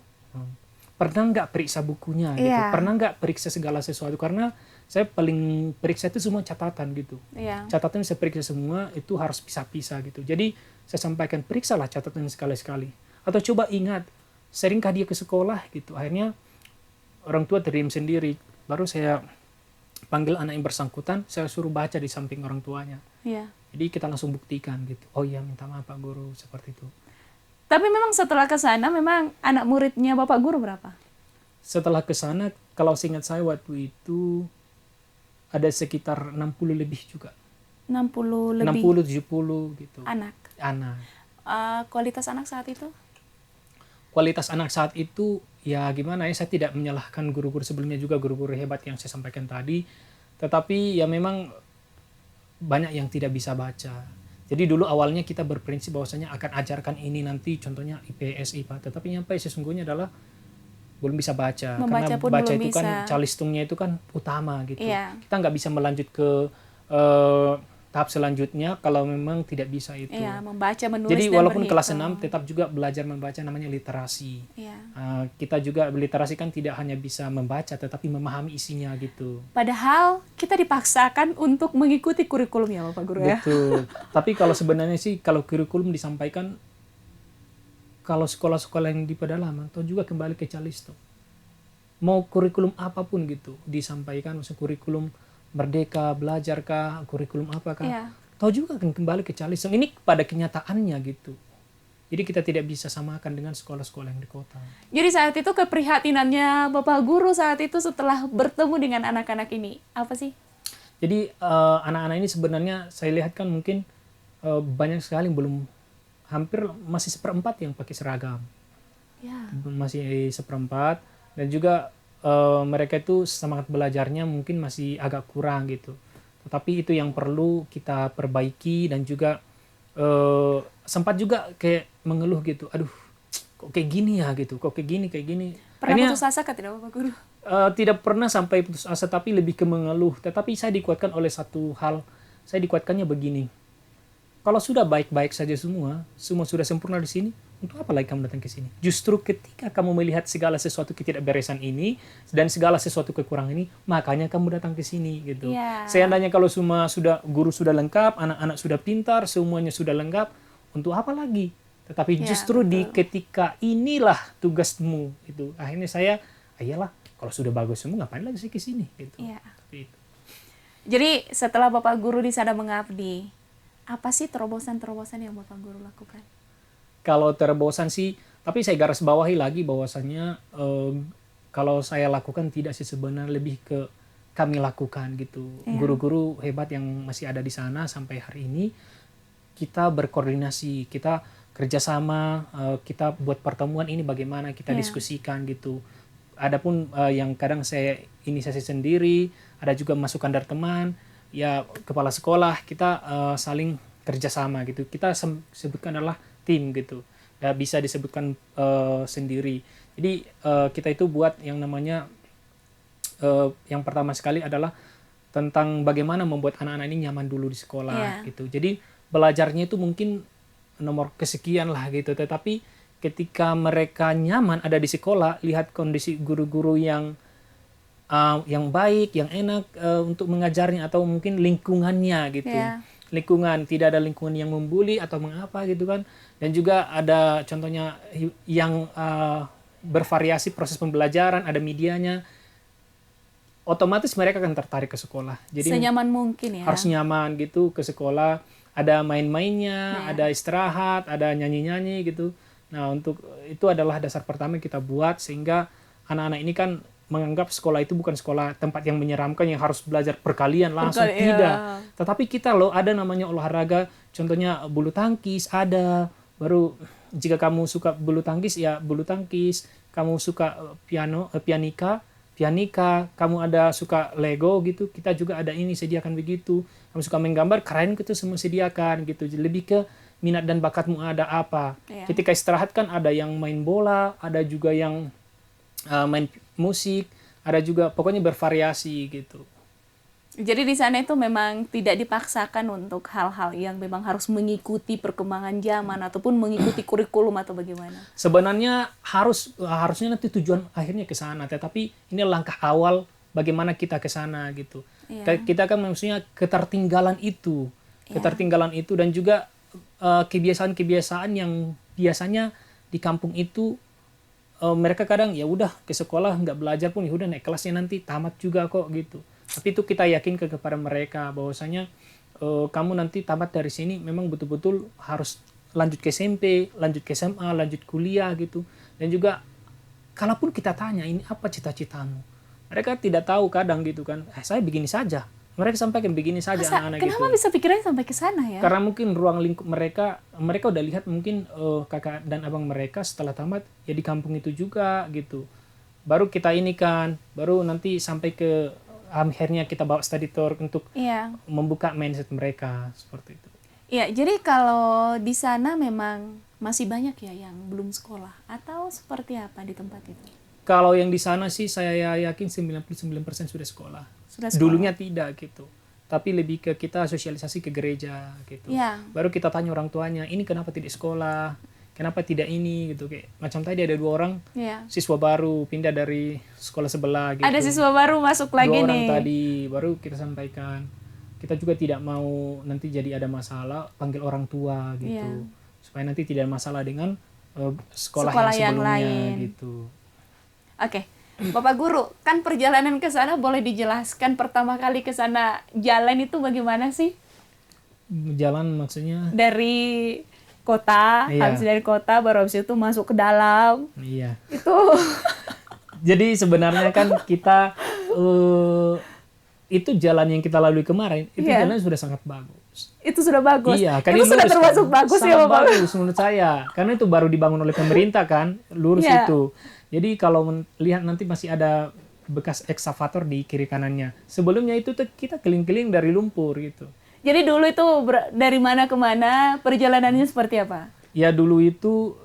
[SPEAKER 2] Pernah nggak periksa bukunya gitu? Pernah nggak periksa segala sesuatu? Karena saya paling periksa itu semua catatan gitu. Catatan saya periksa semua, itu harus pisah-pisah gitu. Jadi saya sampaikan, periksalah catatan sekali-sekali. Atau coba ingat, seringkah dia ke sekolah gitu. Akhirnya orang tua terdiam sendiri. Baru saya panggil anak yang bersangkutan, saya suruh baca di samping orang tuanya. Jadi kita langsung buktikan gitu. Oh iya, minta maaf Pak Guru, seperti itu.
[SPEAKER 1] Tapi memang setelah ke sana, memang anak muridnya Bapak Guru berapa?
[SPEAKER 2] Setelah ke sana, kalau seingat saya waktu itu ada sekitar 60 lebih juga.
[SPEAKER 1] 60 lebih?
[SPEAKER 2] 60-70 gitu.
[SPEAKER 1] Anak?
[SPEAKER 2] Anak.
[SPEAKER 1] Kualitas anak saat itu?
[SPEAKER 2] Kualitas anak saat itu, ya gimana ya, saya tidak menyalahkan guru-guru sebelumnya juga, guru-guru hebat yang saya sampaikan tadi. Tetapi ya memang banyak yang tidak bisa baca. Jadi dulu awalnya kita berprinsip bahwasanya akan ajarkan ini nanti, contohnya IPS, IPA. Tetapi nyampe sesungguhnya adalah belum bisa baca.
[SPEAKER 1] Membaca
[SPEAKER 2] karena
[SPEAKER 1] pun
[SPEAKER 2] baca
[SPEAKER 1] belum
[SPEAKER 2] itu
[SPEAKER 1] bisa.
[SPEAKER 2] kan calistungnya itu kan utama gitu. Kita nggak bisa melanjut ke tahap selanjutnya kalau memang tidak bisa itu.
[SPEAKER 1] Membaca, menulis,
[SPEAKER 2] jadi
[SPEAKER 1] dan
[SPEAKER 2] walaupun
[SPEAKER 1] berhitung.
[SPEAKER 2] kelas 6 tetap juga belajar membaca, namanya literasi. Kita juga literasi kan tidak hanya bisa membaca tetapi memahami isinya gitu.
[SPEAKER 1] Padahal kita dipaksakan untuk mengikuti kurikulum ya Bapak Guru ya.
[SPEAKER 2] Betul. Tapi kalau sebenarnya sih kalau kurikulum disampaikan, kalau sekolah-sekolah yang di pedalaman atau juga kembali ke Calisto, mau kurikulum apapun gitu disampaikan, maksud kurikulum Merdeka, Belajarkah, kurikulum apakah, tahu juga akan kembali ke Calisto. Ini pada kenyataannya gitu. Jadi kita tidak bisa samakan dengan sekolah-sekolah yang di kota.
[SPEAKER 1] Jadi saat itu keprihatinannya Bapak Guru saat itu setelah bertemu dengan anak-anak ini, apa sih?
[SPEAKER 2] Jadi anak-anak ini sebenarnya saya lihat kan mungkin banyak sekali belum, hampir masih 1/4 yang pakai seragam. Masih 1/4, dan juga mereka itu semangat belajarnya mungkin masih agak kurang gitu. Tetapi itu yang perlu kita perbaiki, dan juga sempat juga kayak mengeluh gitu. Aduh, kok kayak gini ya gitu, kok kayak gini.
[SPEAKER 1] Pernah putus asa kah tidak Bapak Guru?
[SPEAKER 2] Tidak pernah sampai putus asa, tapi lebih ke mengeluh. Tetapi saya dikuatkan oleh satu hal. Saya dikuatkannya begini. Kalau sudah baik-baik saja semua sudah sempurna di sini, untuk apa lagi kamu datang ke sini? Justru ketika kamu melihat segala sesuatu ketidakberesan ini dan segala sesuatu kekurangan ini, makanya kamu datang ke sini gitu. Seandainya kalau semua guru sudah lengkap, anak-anak sudah pintar, semuanya sudah lengkap, untuk apa lagi? Tetapi justru di ketika inilah tugasmu itu. Akhirnya saya, ayolah, kalau sudah bagus semua ngapain lagi sih ke sini gitu.
[SPEAKER 1] Jadi setelah Bapak Guru di sana mengabdi, apa sih terobosan-terobosan yang Bapak Guru lakukan?
[SPEAKER 2] Kalau terobosan sih, tapi saya garis bawahi lagi bahwasannya kalau saya lakukan tidak sih, sebenarnya lebih ke kami lakukan gitu. Guru-guru hebat yang masih ada di sana sampai hari ini, kita berkoordinasi, kita kerjasama, kita buat pertemuan ini bagaimana, kita diskusikan gitu. ada pun yang kadang saya inisiasi sendiri, ada juga masukan dari teman, ya kepala sekolah, kita saling kerjasama gitu. Kita sebutkan adalah tim gitu, nggak bisa disebutkan sendiri. Jadi kita itu buat yang namanya yang pertama sekali adalah tentang bagaimana membuat anak-anak ini nyaman dulu di sekolah gitu. Jadi belajarnya itu mungkin nomor kesekian lah gitu, tetapi ketika mereka nyaman ada di sekolah, lihat kondisi guru-guru yang baik, yang enak untuk mengajarnya, atau mungkin lingkungannya gitu. Lingkungan, tidak ada lingkungan yang membuli atau mengapa gitu kan. Dan juga ada contohnya yang bervariasi proses pembelajaran, ada medianya. Otomatis mereka akan tertarik ke sekolah. Jadi
[SPEAKER 1] senyaman mungkin ya.
[SPEAKER 2] Harus nyaman gitu ke sekolah. Ada main-mainnya, ada istirahat, ada nyanyi-nyanyi gitu. Nah, untuk itu adalah dasar pertama yang kita buat, sehingga anak-anak ini kan menganggap sekolah itu bukan sekolah tempat yang menyeramkan yang harus belajar perkalian langsung, tidak. Tetapi kita loh ada namanya olahraga, contohnya bulu tangkis ada, baru jika kamu suka bulu tangkis ya bulu tangkis, kamu suka pianika, kamu ada suka Lego gitu, kita juga ada ini sediakan begitu. Kamu suka menggambar, keren gitu semua sediakan gitu. Lebih ke minat dan bakatmu ada apa. Ketika istirahat kan ada yang main bola, ada juga yang main musik, ada juga pokoknya bervariasi gitu.
[SPEAKER 1] Jadi di sana itu memang tidak dipaksakan untuk hal-hal yang memang harus mengikuti perkembangan zaman ataupun mengikuti kurikulum atau bagaimana.
[SPEAKER 2] Sebenarnya harusnya nanti tujuan akhirnya ke sana, tetapi ini langkah awal bagaimana kita ke sana gitu. Kita kan maksudnya ketertinggalan itu dan juga kebiasaan-kebiasaan yang biasanya di kampung itu mereka kadang ya udah ke sekolah nggak belajar pun ya udah naik kelasnya nanti tamat juga kok gitu. Tapi itu kita yakin kepada mereka bahwasanya kamu nanti tamat dari sini memang betul-betul harus lanjut ke SMP, lanjut ke SMA, lanjut kuliah gitu. Dan juga kalaupun kita tanya ini apa cita-citamu, mereka tidak tahu kadang gitu kan. Saya begini saja. Mereka sampaikan begini saja anak-anak gitu.
[SPEAKER 1] Kenapa bisa pikirnya sampai ke sana ya?
[SPEAKER 2] Karena mungkin ruang lingkup mereka udah lihat mungkin kakak dan abang mereka setelah tamat ya di kampung itu juga gitu. Baru kita ini kan, baru nanti sampai ke akhirnya kita bawa study tour untuk membuka mindset mereka seperti itu.
[SPEAKER 1] Iya, jadi kalau di sana memang masih banyak ya yang belum sekolah atau seperti apa di tempat itu?
[SPEAKER 2] Kalau yang di sana sih saya yakin 99% sudah sekolah. Dulunya tidak gitu. Tapi lebih ke kita sosialisasi ke gereja gitu. Baru kita tanya orang tuanya, ini kenapa tidak sekolah? Kenapa tidak ini gitu, kayak macam tadi ada 2 orang siswa baru pindah dari sekolah sebelah gitu.
[SPEAKER 1] Ada siswa baru masuk lagi
[SPEAKER 2] 2 orang tadi baru kita sampaikan. Kita juga tidak mau nanti jadi ada masalah panggil orang tua gitu. Supaya nanti tidak ada masalah dengan sekolah yang sebelumnya yang lain. Gitu.
[SPEAKER 1] Oke. Bapak Guru, kan perjalanan ke sana boleh dijelaskan pertama kali ke sana jalan itu bagaimana sih?
[SPEAKER 2] Jalan maksudnya?
[SPEAKER 1] Dari kota, habis dari kota baru habis itu masuk ke dalam.
[SPEAKER 2] Iya.
[SPEAKER 1] Itu.
[SPEAKER 2] Jadi sebenarnya kan kita itu jalan yang kita lalui kemarin itu jalan sudah sangat bagus.
[SPEAKER 1] Itu sudah bagus.
[SPEAKER 2] Iya, kan
[SPEAKER 1] itu sudah termasuk kan? Bagus ya, Bapak.
[SPEAKER 2] Bagus menurut saya. Karena itu baru dibangun oleh pemerintah kan, lurus itu. Jadi kalau lihat nanti masih ada bekas ekskavator di kiri kanannya. Sebelumnya itu kita keliling-keliling dari lumpur gitu.
[SPEAKER 1] Jadi dulu itu dari mana ke mana, perjalanannya seperti apa?
[SPEAKER 2] Ya dulu itu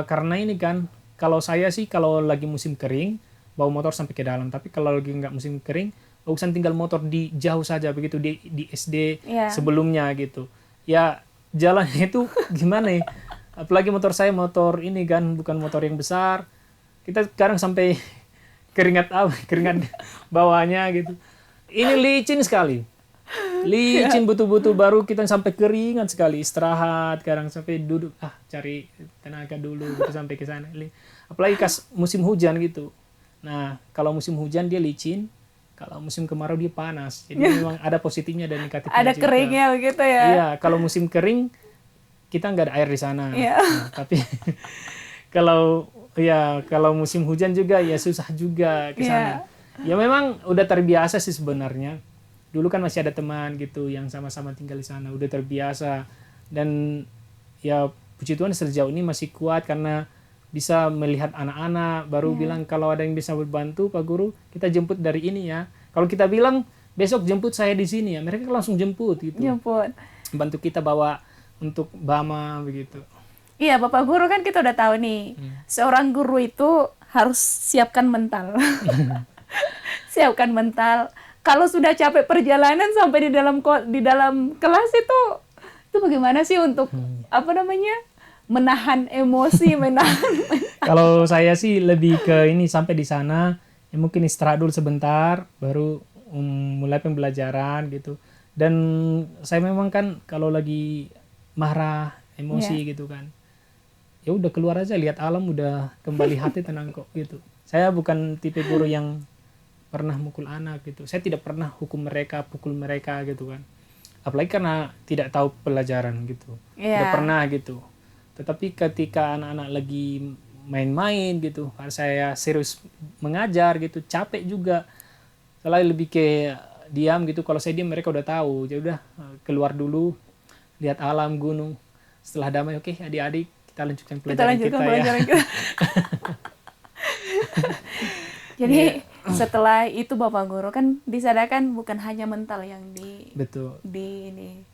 [SPEAKER 2] karena ini kan, kalau saya sih kalau lagi musim kering, bawa motor sampai ke dalam. Tapi kalau lagi nggak musim kering, bagusan tinggal motor di jauh saja begitu di SD sebelumnya gitu. Ya jalannya itu gimana ya? Apalagi motor saya motor ini kan, bukan motor yang besar. Kita sekarang sampai keringat bawahnya gitu. Ini licin sekali. Licin betul-betul, baru kita sampai keringat sekali, istirahat, sekarang sampai duduk cari tenaga dulu gitu sampai ke sana. Apalagi musim hujan gitu. Nah, kalau musim hujan dia licin, kalau musim kemarau dia panas. Jadi memang ada positifnya dan negatifnya.
[SPEAKER 1] Ada juga keringnya begitu ya.
[SPEAKER 2] Iya, kalau musim kering kita nggak ada air di sana. Nah, tapi kalau musim hujan juga ya susah juga ke sana. Ya memang udah terbiasa sih sebenarnya. Dulu kan masih ada teman gitu yang sama-sama tinggal di sana, udah terbiasa. Dan ya puji Tuhan sejauh ini masih kuat karena bisa melihat anak-anak, baru bilang kalau ada yang bisa berbantu Pak Guru, kita jemput dari ini ya. Kalau kita bilang besok jemput saya di sini ya, mereka langsung jemput gitu.
[SPEAKER 1] Jemput.
[SPEAKER 2] Bantu kita bawa untuk Bama begitu.
[SPEAKER 1] Iya, Bapak Guru kan kita udah tahu nih, seorang guru itu harus siapkan mental. Siapkan mental. Kalau sudah capek perjalanan sampai di dalam kelas itu bagaimana sih untuk apa namanya? Menahan emosi, menahan.
[SPEAKER 2] Kalau saya sih lebih ke ini sampai di sana ya mungkin istirahat dulu sebentar baru mulai pembelajaran gitu. Dan saya memang kan kalau lagi marah, emosi gitu kan. Ya udah keluar aja lihat alam udah kembali hati tenang kok gitu. Saya bukan tipe guru yang pernah mukul anak gitu. Saya tidak pernah hukum mereka, pukul mereka gitu kan. Apalagi karena tidak tahu pelajaran gitu. Tidak pernah gitu. Tetapi ketika anak-anak lagi main-main gitu, kalau saya serius mengajar gitu, capek juga. Saya lebih ke diam gitu. Kalau saya diam mereka udah tahu. Jadi udah keluar dulu, lihat alam, gunung. Setelah damai, oke adik-adik kita lanjutkan pelajaran kita ya.
[SPEAKER 1] Jadi setelah itu Bapak Guru kan disadarkan bukan hanya mental yang
[SPEAKER 2] Betul.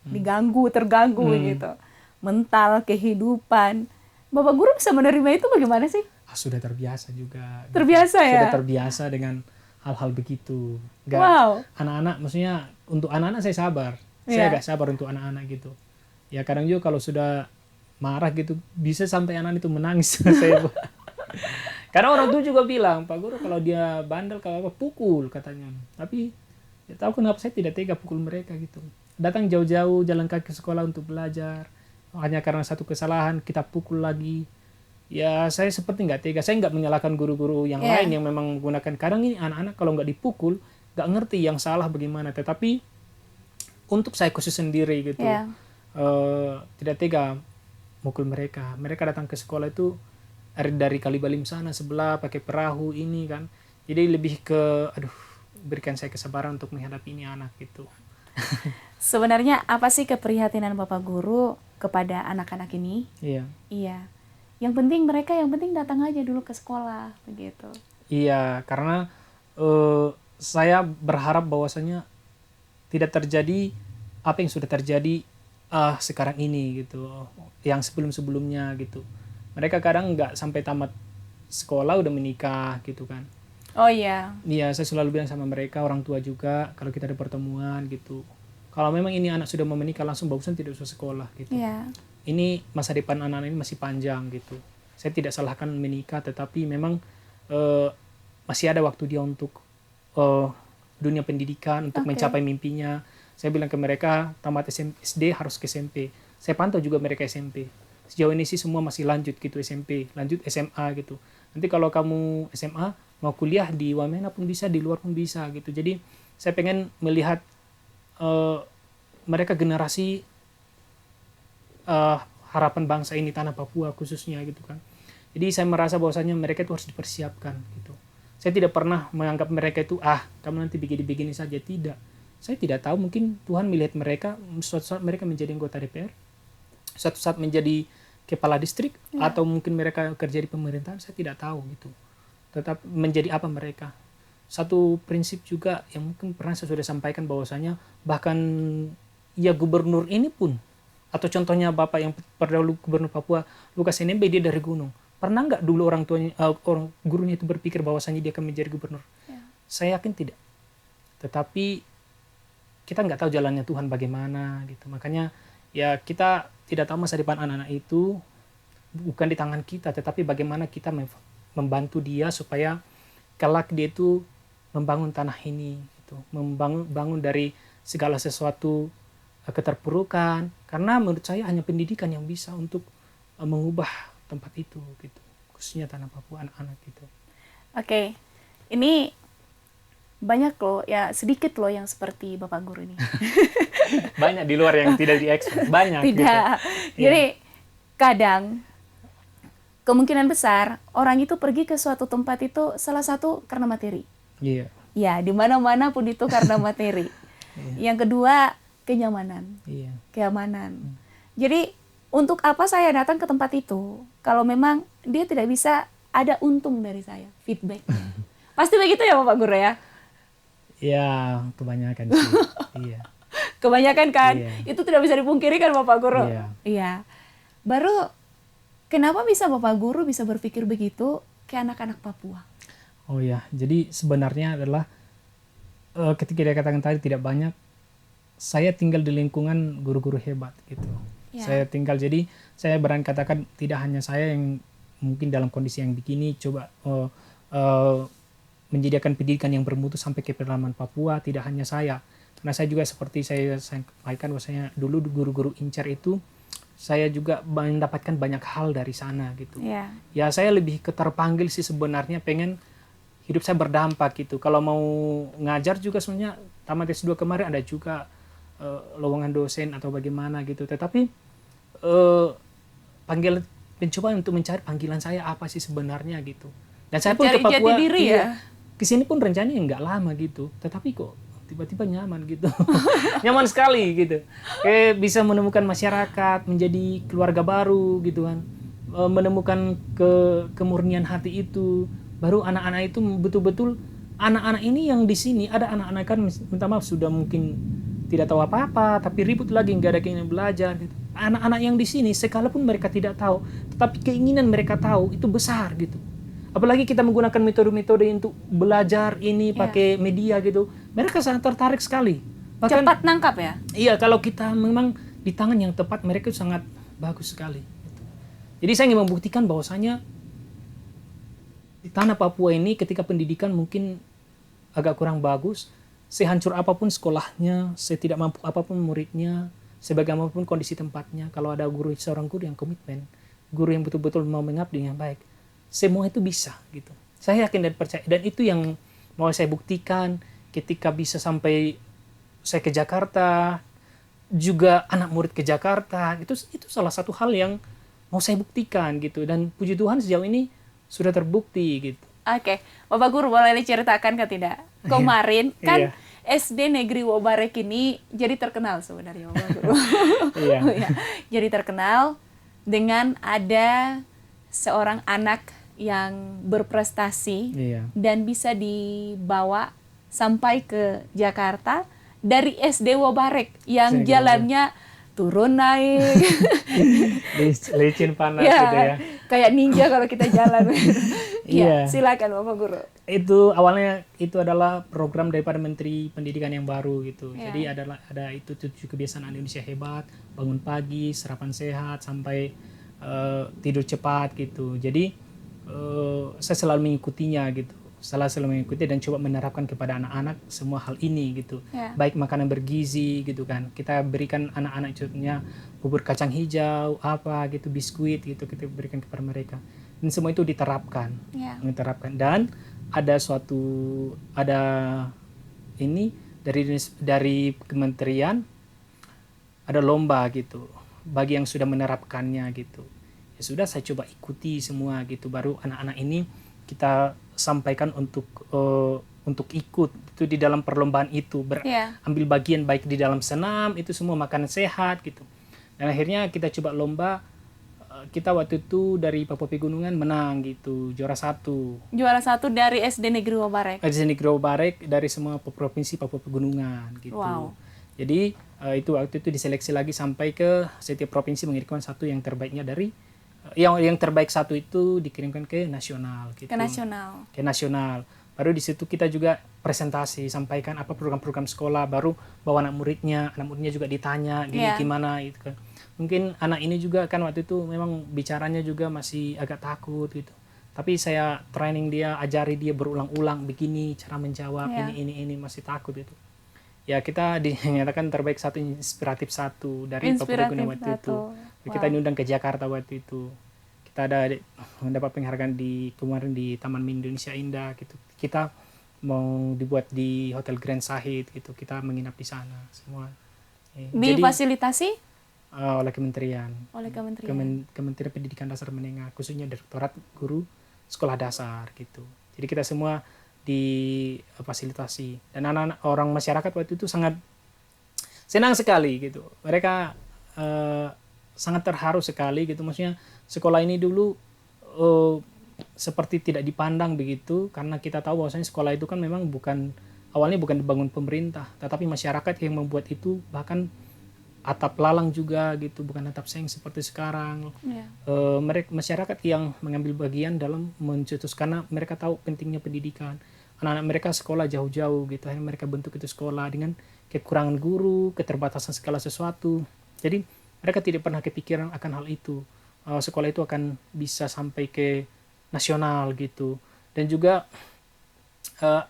[SPEAKER 1] diganggu, terganggu gitu. Mental, kehidupan. Bapak Guru bisa menerima itu bagaimana sih?
[SPEAKER 2] Sudah terbiasa juga.
[SPEAKER 1] Terbiasa ya?
[SPEAKER 2] Sudah terbiasa dengan hal-hal begitu. Anak-anak, maksudnya untuk anak-anak saya sabar. Saya agak sabar untuk anak-anak gitu. Ya kadang juga kalau sudah marah gitu, bisa sampai anak itu menangis. Karena orang tua juga bilang, Pak Guru kalau dia bandel, kalau apa, pukul katanya. Tapi ya tahu kenapa saya tidak tega pukul mereka gitu. Datang jauh-jauh, jalan kaki ke sekolah untuk belajar. Hanya karena satu kesalahan kita pukul lagi. Ya saya seperti nggak tega. Saya nggak menyalahkan guru-guru yang lain yang memang menggunakan. Kadang ini anak-anak kalau nggak dipukul nggak ngerti yang salah bagaimana. Tetapi untuk saya khusus sendiri gitu, tidak tega mukul mereka. Mereka datang ke sekolah itu dari Kalibalim sana sebelah pakai perahu ini kan. Jadi lebih ke berikan saya kesabaran untuk menghadapi ini anak gitu.
[SPEAKER 1] Sebenarnya apa sih keprihatinan Bapak Guru kepada anak-anak ini? Iya. Yang penting datang aja dulu ke sekolah begitu.
[SPEAKER 2] Iya, karena saya berharap bahwasanya tidak terjadi apa yang sudah terjadi sekarang ini gitu, yang sebelum-sebelumnya gitu. Mereka kadang nggak sampai tamat sekolah udah menikah gitu kan.
[SPEAKER 1] Oh iya.
[SPEAKER 2] Iya, saya selalu bilang sama mereka, orang tua juga, kalau kita ada pertemuan gitu. Kalau memang ini anak sudah mau menikah langsung bagusan tidak usah sekolah gitu. Ini masa depan anak-anak ini masih panjang gitu. Saya tidak salahkan menikah, tetapi memang masih ada waktu dia untuk dunia pendidikan, untuk mencapai mimpinya. Saya bilang ke mereka, tamat SD harus ke SMP. Saya pantau juga mereka SMP. Sejauh ini sih semua masih lanjut gitu SMP, lanjut SMA gitu. Nanti kalau kamu SMA mau kuliah di Wamena pun bisa, di luar pun bisa gitu. Jadi saya pengen melihat mereka generasi harapan bangsa ini, tanah Papua khususnya gitu kan. Jadi saya merasa bahwasanya mereka itu harus dipersiapkan gitu. Saya tidak pernah menganggap mereka itu kamu nanti begini-begini saja, tidak. Saya tidak tahu, mungkin Tuhan melihat mereka suatu saat mereka menjadi anggota DPR, suatu saat menjadi kepala distrik, atau mungkin mereka kerja di pemerintahan, saya tidak tahu gitu. Tetap menjadi apa mereka. Satu prinsip juga yang mungkin pernah saya sudah sampaikan bahwasanya bahkan ya gubernur ini pun, atau contohnya Bapak yang terdahulu gubernur Papua Lukas NMB, dia dari gunung. Pernah nggak dulu orang tuanya, orang gurunya itu berpikir bahwasanya dia akan menjadi gubernur? Saya yakin tidak. Tetapi kita nggak tahu jalannya Tuhan bagaimana gitu. Makanya ya kita tidak tahu masa depan anak-anak itu bukan di tangan kita, tetapi bagaimana kita membantu dia supaya kelak dia itu membangun tanah ini gitu. Membangun dari segala sesuatu keterpurukan, karena menurut saya hanya pendidikan yang bisa untuk mengubah tempat itu gitu, khususnya tanah Papua, anak-anak gitu.
[SPEAKER 1] Oke. Ini banyak loh ya, sedikit loh yang seperti Bapak Guru ini.
[SPEAKER 2] Banyak di luar yang tidak diekspos, banyak
[SPEAKER 1] tidak
[SPEAKER 2] gitu.
[SPEAKER 1] Jadi kadang kemungkinan besar orang itu pergi ke suatu tempat itu salah satu karena materi. Ya, di mana-mana pun itu karena materi. Yang kedua, kenyamanan. Keamanan. Jadi untuk apa saya datang ke tempat itu kalau memang dia tidak bisa ada untung dari saya, feedback. Pasti begitu ya Bapak Guru ya?
[SPEAKER 2] Ya, kebanyakan sih. Iya.
[SPEAKER 1] Kebanyakan kan?
[SPEAKER 2] Iya.
[SPEAKER 1] Itu tidak bisa dipungkiri kan Bapak Guru?
[SPEAKER 2] Iya.
[SPEAKER 1] Iya. Baru kenapa bisa Bapak Guru bisa berpikir begitu ke anak-anak Papua?
[SPEAKER 2] Oh ya, jadi sebenarnya adalah ketika dia katakan tadi tidak banyak, saya tinggal di lingkungan guru-guru hebat gitu.
[SPEAKER 1] Ya.
[SPEAKER 2] Saya tinggal, jadi saya berani katakan tidak hanya saya yang mungkin dalam kondisi yang begini coba menyediakan pendidikan yang bermutu sampai ke pedalaman Papua, tidak hanya saya. Karena saya juga seperti saya sampaikan bahwasanya dulu guru-guru incar itu saya juga mendapatkan banyak hal dari sana gitu.
[SPEAKER 1] Ya.
[SPEAKER 2] Ya saya lebih terpanggil sih sebenarnya, pengen hidup saya berdampak gitu. Kalau mau ngajar juga sebenarnya tamat S2 kemarin ada juga lowongan dosen atau bagaimana gitu. Tetapi mencoba untuk mencari panggilan saya apa sih sebenarnya gitu. Dan saya pun ke
[SPEAKER 1] Mencari jati
[SPEAKER 2] Papua,
[SPEAKER 1] diri ya?
[SPEAKER 2] kesini pun rencananya nggak lama gitu. Tetapi kok tiba-tiba nyaman gitu. Nyaman sekali gitu. Kayak bisa menemukan masyarakat, menjadi keluarga baru gitu kan. Menemukan kemurnian hati itu. Baru anak-anak itu betul-betul, anak-anak ini yang di sini ada anak-anak kan minta maaf sudah mungkin tidak tahu apa-apa, tapi ribut lagi, nggak ada keinginan belajar gitu. Anak-anak yang di sini sekalipun mereka tidak tahu, tetapi keinginan mereka tahu itu besar gitu. Apalagi kita menggunakan metode-metode untuk belajar ini pakai media gitu, mereka sangat tertarik sekali. Bahkan,
[SPEAKER 1] cepat nangkap ya?
[SPEAKER 2] Iya, kalau kita memang di tangan yang tepat, mereka sangat bagus sekali. Gitu. Jadi saya ingin membuktikan bahwasanya di tanah Papua ini ketika pendidikan mungkin agak kurang bagus, sehancur apapun sekolahnya, setidak mampu apapun muridnya, sebagaimanapun kondisi tempatnya, kalau ada seorang guru yang komitmen, guru yang betul-betul mau mengabdi yang baik, semua itu bisa gitu. Saya yakin dan percaya, dan itu yang mau saya buktikan ketika bisa sampai saya ke Jakarta, juga anak murid ke Jakarta, itu salah satu hal yang mau saya buktikan gitu. Dan puji Tuhan sejauh ini sudah terbukti gitu.
[SPEAKER 1] Oke, Bapak Guru boleh diceritakan ke tidak? Kemarin kan SD Negeri Wobarek ini jadi terkenal sebenarnya Bapak Guru.
[SPEAKER 2] Iya.
[SPEAKER 1] Jadi terkenal dengan ada seorang anak yang berprestasi dan bisa dibawa sampai ke Jakarta dari SD Wobarek yang jalannya turun naik,
[SPEAKER 2] licin panas gitu ya.
[SPEAKER 1] Kayak ninja kalau kita jalan. Ya, silakan Bapak Guru.
[SPEAKER 2] Itu awalnya itu adalah program daripada Menteri Pendidikan yang baru gitu. Jadi ada itu 7 kebiasaan Indonesia hebat, bangun pagi, sarapan sehat, sampai tidur cepat gitu. Jadi saya selalu mengikutinya gitu. Selalu mengikuti dan coba menerapkan kepada anak-anak semua hal ini gitu. Baik makanan bergizi gitu kan. Kita berikan anak-anak contohnya bubur kacang hijau, apa gitu, biskuit gitu kita berikan kepada mereka. Dan semua itu diterapkan. Dan ada ini dari kementerian ada lomba gitu bagi yang sudah menerapkannya gitu. Ya sudah, saya coba ikuti semua gitu. Baru anak-anak ini kita sampaikan untuk ikut itu di dalam perlombaan itu, ambil bagian baik di dalam senam itu semua, makanan sehat gitu. Dan akhirnya kita coba lomba, kita waktu itu dari Papua Pegunungan menang gitu, juara 1
[SPEAKER 1] dari SD Negeri Wobarek.
[SPEAKER 2] SD Negeri Wobarek dari semua provinsi Papua Pegunungan gitu. Jadi itu waktu itu diseleksi lagi sampai ke setiap provinsi mengirimkan satu yang terbaiknya dari yang terbaik satu itu dikirimkan ke nasional gitu. Ke nasional. Baru di situ kita juga presentasi, sampaikan apa program-program sekolah, baru bawa anak muridnya juga ditanya gimana gitu kan. Mungkin anak ini juga kan waktu itu memang bicaranya juga masih agak takut gitu. Tapi saya training dia, ajari dia berulang-ulang begini cara menjawab, ini masih takut itu. Ya kita dinyatakan terbaik satu, inspiratif 1 dari Papua Pegunungan waktu itu. Kita diundang ke Jakarta waktu itu. Kita ada mendapat penghargaan kemarin di Taman Mini Indonesia Indah gitu. Kita mau dibuat di Hotel Grand Sahid gitu. Kita menginap di sana semua.
[SPEAKER 1] Difasilitasi
[SPEAKER 2] oleh Kementerian. Kementerian Pendidikan Dasar Menengah, khususnya Direktorat Guru Sekolah Dasar gitu. Jadi kita semua difasilitasi, dan anak-anak orang masyarakat waktu itu sangat senang sekali gitu. Mereka sangat terharu sekali gitu. Maksudnya sekolah ini dulu eh, seperti tidak dipandang begitu, karena kita tahu bahwasanya sekolah itu kan memang awalnya bukan dibangun pemerintah, tetapi masyarakat yang membuat itu, bahkan atap lalang juga gitu, bukan atap seng seperti sekarang.
[SPEAKER 1] Iya.
[SPEAKER 2] Masyarakat yang mengambil bagian dalam mencetus, karena mereka tahu pentingnya pendidikan. Anak-anak mereka sekolah jauh-jauh gitu, akhirnya mereka bentuk itu sekolah dengan kekurangan guru, keterbatasan segala sesuatu. Jadi mereka tidak pernah kepikiran akan hal itu. Sekolah itu akan bisa sampai ke nasional gitu. Dan juga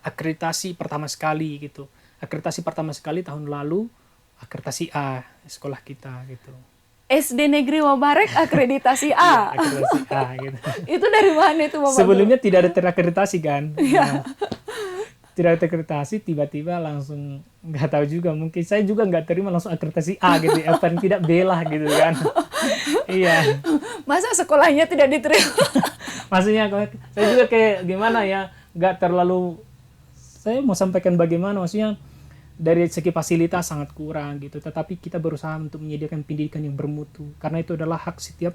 [SPEAKER 2] akreditasi pertama sekali gitu. Akreditasi pertama sekali tahun lalu, akreditasi A sekolah kita gitu.
[SPEAKER 1] SD Negeri Wabarek akreditasi A.
[SPEAKER 2] Ya, akreditasi A gitu.
[SPEAKER 1] Itu dari mana itu Bapak
[SPEAKER 2] Sebelumnya tidak ada terakreditasi kan.
[SPEAKER 1] Iya.
[SPEAKER 2] Nah, tidak ada terakreditasi, tiba-tiba langsung nggak tahu juga, mungkin saya juga nggak terima langsung akreditasi A gitu, paling tidak B lah gitu kan. Iya.
[SPEAKER 1] Masa sekolahnya tidak diterima?
[SPEAKER 2] Maksudnya saya juga kayak gimana ya, nggak terlalu, saya mau sampaikan bagaimana, maksudnya dari segi fasilitas sangat kurang gitu, tetapi kita berusaha untuk menyediakan pendidikan yang bermutu, karena itu adalah hak setiap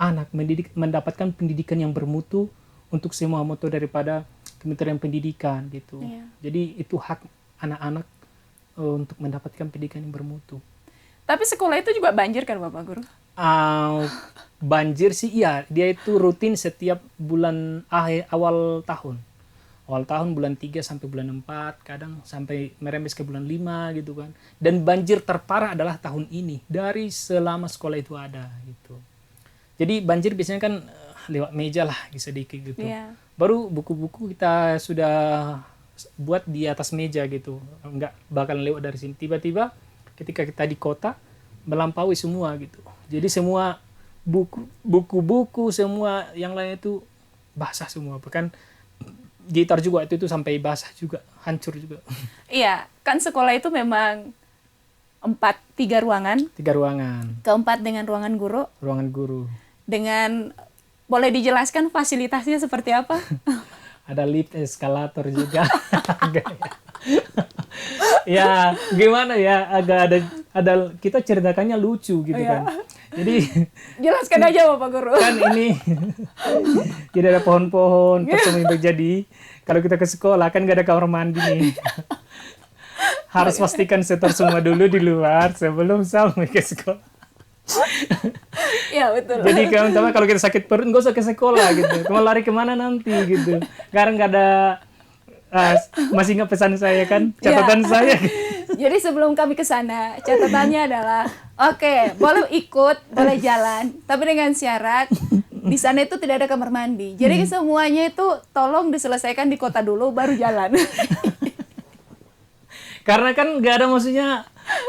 [SPEAKER 2] anak mendapatkan pendidikan yang bermutu untuk semua moto daripada Kementerian Pendidikan gitu.
[SPEAKER 1] Iya.
[SPEAKER 2] Jadi itu hak anak-anak untuk mendapatkan pendidikan yang bermutu.
[SPEAKER 1] Tapi sekolah itu juga banjir kan Bapak Guru?
[SPEAKER 2] Banjir sih iya, dia itu rutin setiap bulan awal tahun. Awal tahun bulan 3 sampai bulan 4, kadang sampai merembes ke bulan 5 gitu kan. Dan banjir terparah adalah tahun ini, dari selama sekolah itu ada gitu. Jadi banjir biasanya kan lewat meja lah sedikit gitu.
[SPEAKER 1] Iya.
[SPEAKER 2] Baru buku-buku kita sudah buat di atas meja gitu, nggak bakal lewat dari sini. Tiba-tiba ketika kita di kota, melampaui semua gitu. Jadi semua buku-buku semua yang lain itu basah semua, bahkan gitar juga itu sampai basah juga, hancur juga.
[SPEAKER 1] Iya, kan sekolah itu memang 3 ruangan.
[SPEAKER 2] 3 ruangan.
[SPEAKER 1] Keempat dengan ruangan guru.
[SPEAKER 2] Ruangan guru.
[SPEAKER 1] Dengan, boleh dijelaskan fasilitasnya seperti apa?
[SPEAKER 2] Ada lift, eskalator juga. Ya gimana ya, agak ada kita ceritakannya lucu gitu kan. Jadi
[SPEAKER 1] Jelaskan aja Bapak Guru.
[SPEAKER 2] kan ini tidak ada pohon-pohon terus terjadi. Kalau kita ke sekolah kan gak ada kamar mandi nih. Harus pastikan setor semua dulu di luar sebelum sampai ke sekolah.
[SPEAKER 1] Iya betul.
[SPEAKER 2] Jadi kalau kita sakit perut nggak usah ke sekolah gitu. Mau lari kemana nanti gitu. Sekarang nggak ada. Masih ingat pesan saya kan, catatan saya.
[SPEAKER 1] Jadi sebelum kami ke sana, catatannya adalah, oke, boleh ikut, boleh jalan, tapi dengan syarat di sana itu tidak ada kamar mandi. Jadi semuanya itu tolong diselesaikan di kota dulu, baru jalan.
[SPEAKER 2] Karena kan nggak ada maksudnya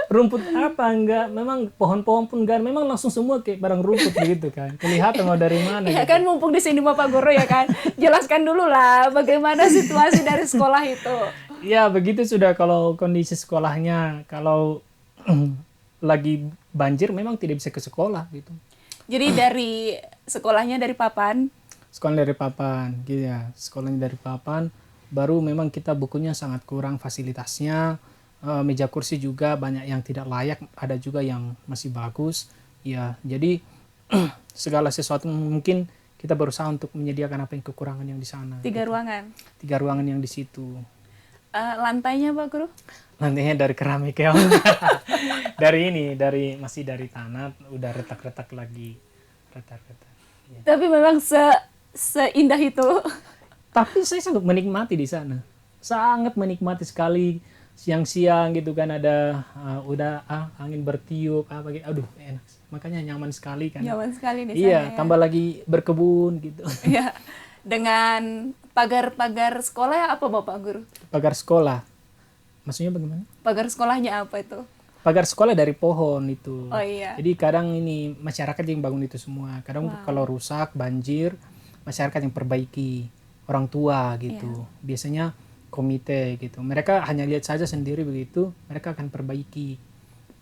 [SPEAKER 2] rumput apa, nggak, memang pohon-pohon pun nggak, memang langsung semua kayak barang rumput begitu kan. Kelihatan mau dari mana.
[SPEAKER 1] Ya
[SPEAKER 2] gitu.
[SPEAKER 1] kan mumpung di sini Bapak Guru ya kan, jelaskan dulu lah bagaimana situasi dari sekolah itu.
[SPEAKER 2] Ya begitu sudah kalau kondisi sekolahnya, kalau lagi banjir memang tidak bisa ke sekolah gitu.
[SPEAKER 1] Jadi dari sekolahnya dari papan.
[SPEAKER 2] Sekolah dari papan, gitu ya. Sekolahnya dari papan, baru memang kita bukunya sangat kurang fasilitasnya. Meja kursi juga banyak yang tidak layak, ada juga yang masih bagus. Ya, jadi segala sesuatu mungkin kita berusaha untuk menyediakan apa yang kekurangan yang di sana.
[SPEAKER 1] 3 ruangan.
[SPEAKER 2] 3 ruangan yang di situ.
[SPEAKER 1] Lantainya Pak Guru?
[SPEAKER 2] Lantainya dari keramik ya. Masih dari tanah, udah retak-retak lagi. Retak-retak. Ya.
[SPEAKER 1] Tapi memang seindah itu.
[SPEAKER 2] Tapi saya sangat menikmati di sana. Sangat menikmati sekali. Siang-siang gitu kan ada angin bertiup apa gitu. Aduh, enak. Makanya nyaman sekali kan.
[SPEAKER 1] Nyaman sekali di sana.
[SPEAKER 2] Iya,
[SPEAKER 1] ya.
[SPEAKER 2] tambah lagi berkebun gitu.
[SPEAKER 1] Iya. Dengan pagar-pagar sekolah apa Bapak Guru?
[SPEAKER 2] Pagar sekolah. Maksudnya bagaimana?
[SPEAKER 1] Pagar sekolahnya apa itu?
[SPEAKER 2] Pagar sekolah dari pohon itu.
[SPEAKER 1] Oh iya.
[SPEAKER 2] Jadi kadang ini masyarakat yang bangun itu semua. Kadang kalau rusak, banjir, masyarakat yang perbaiki. Orang tua gitu. Biasanya komite gitu. Mereka hanya lihat saja sendiri begitu, mereka akan perbaiki.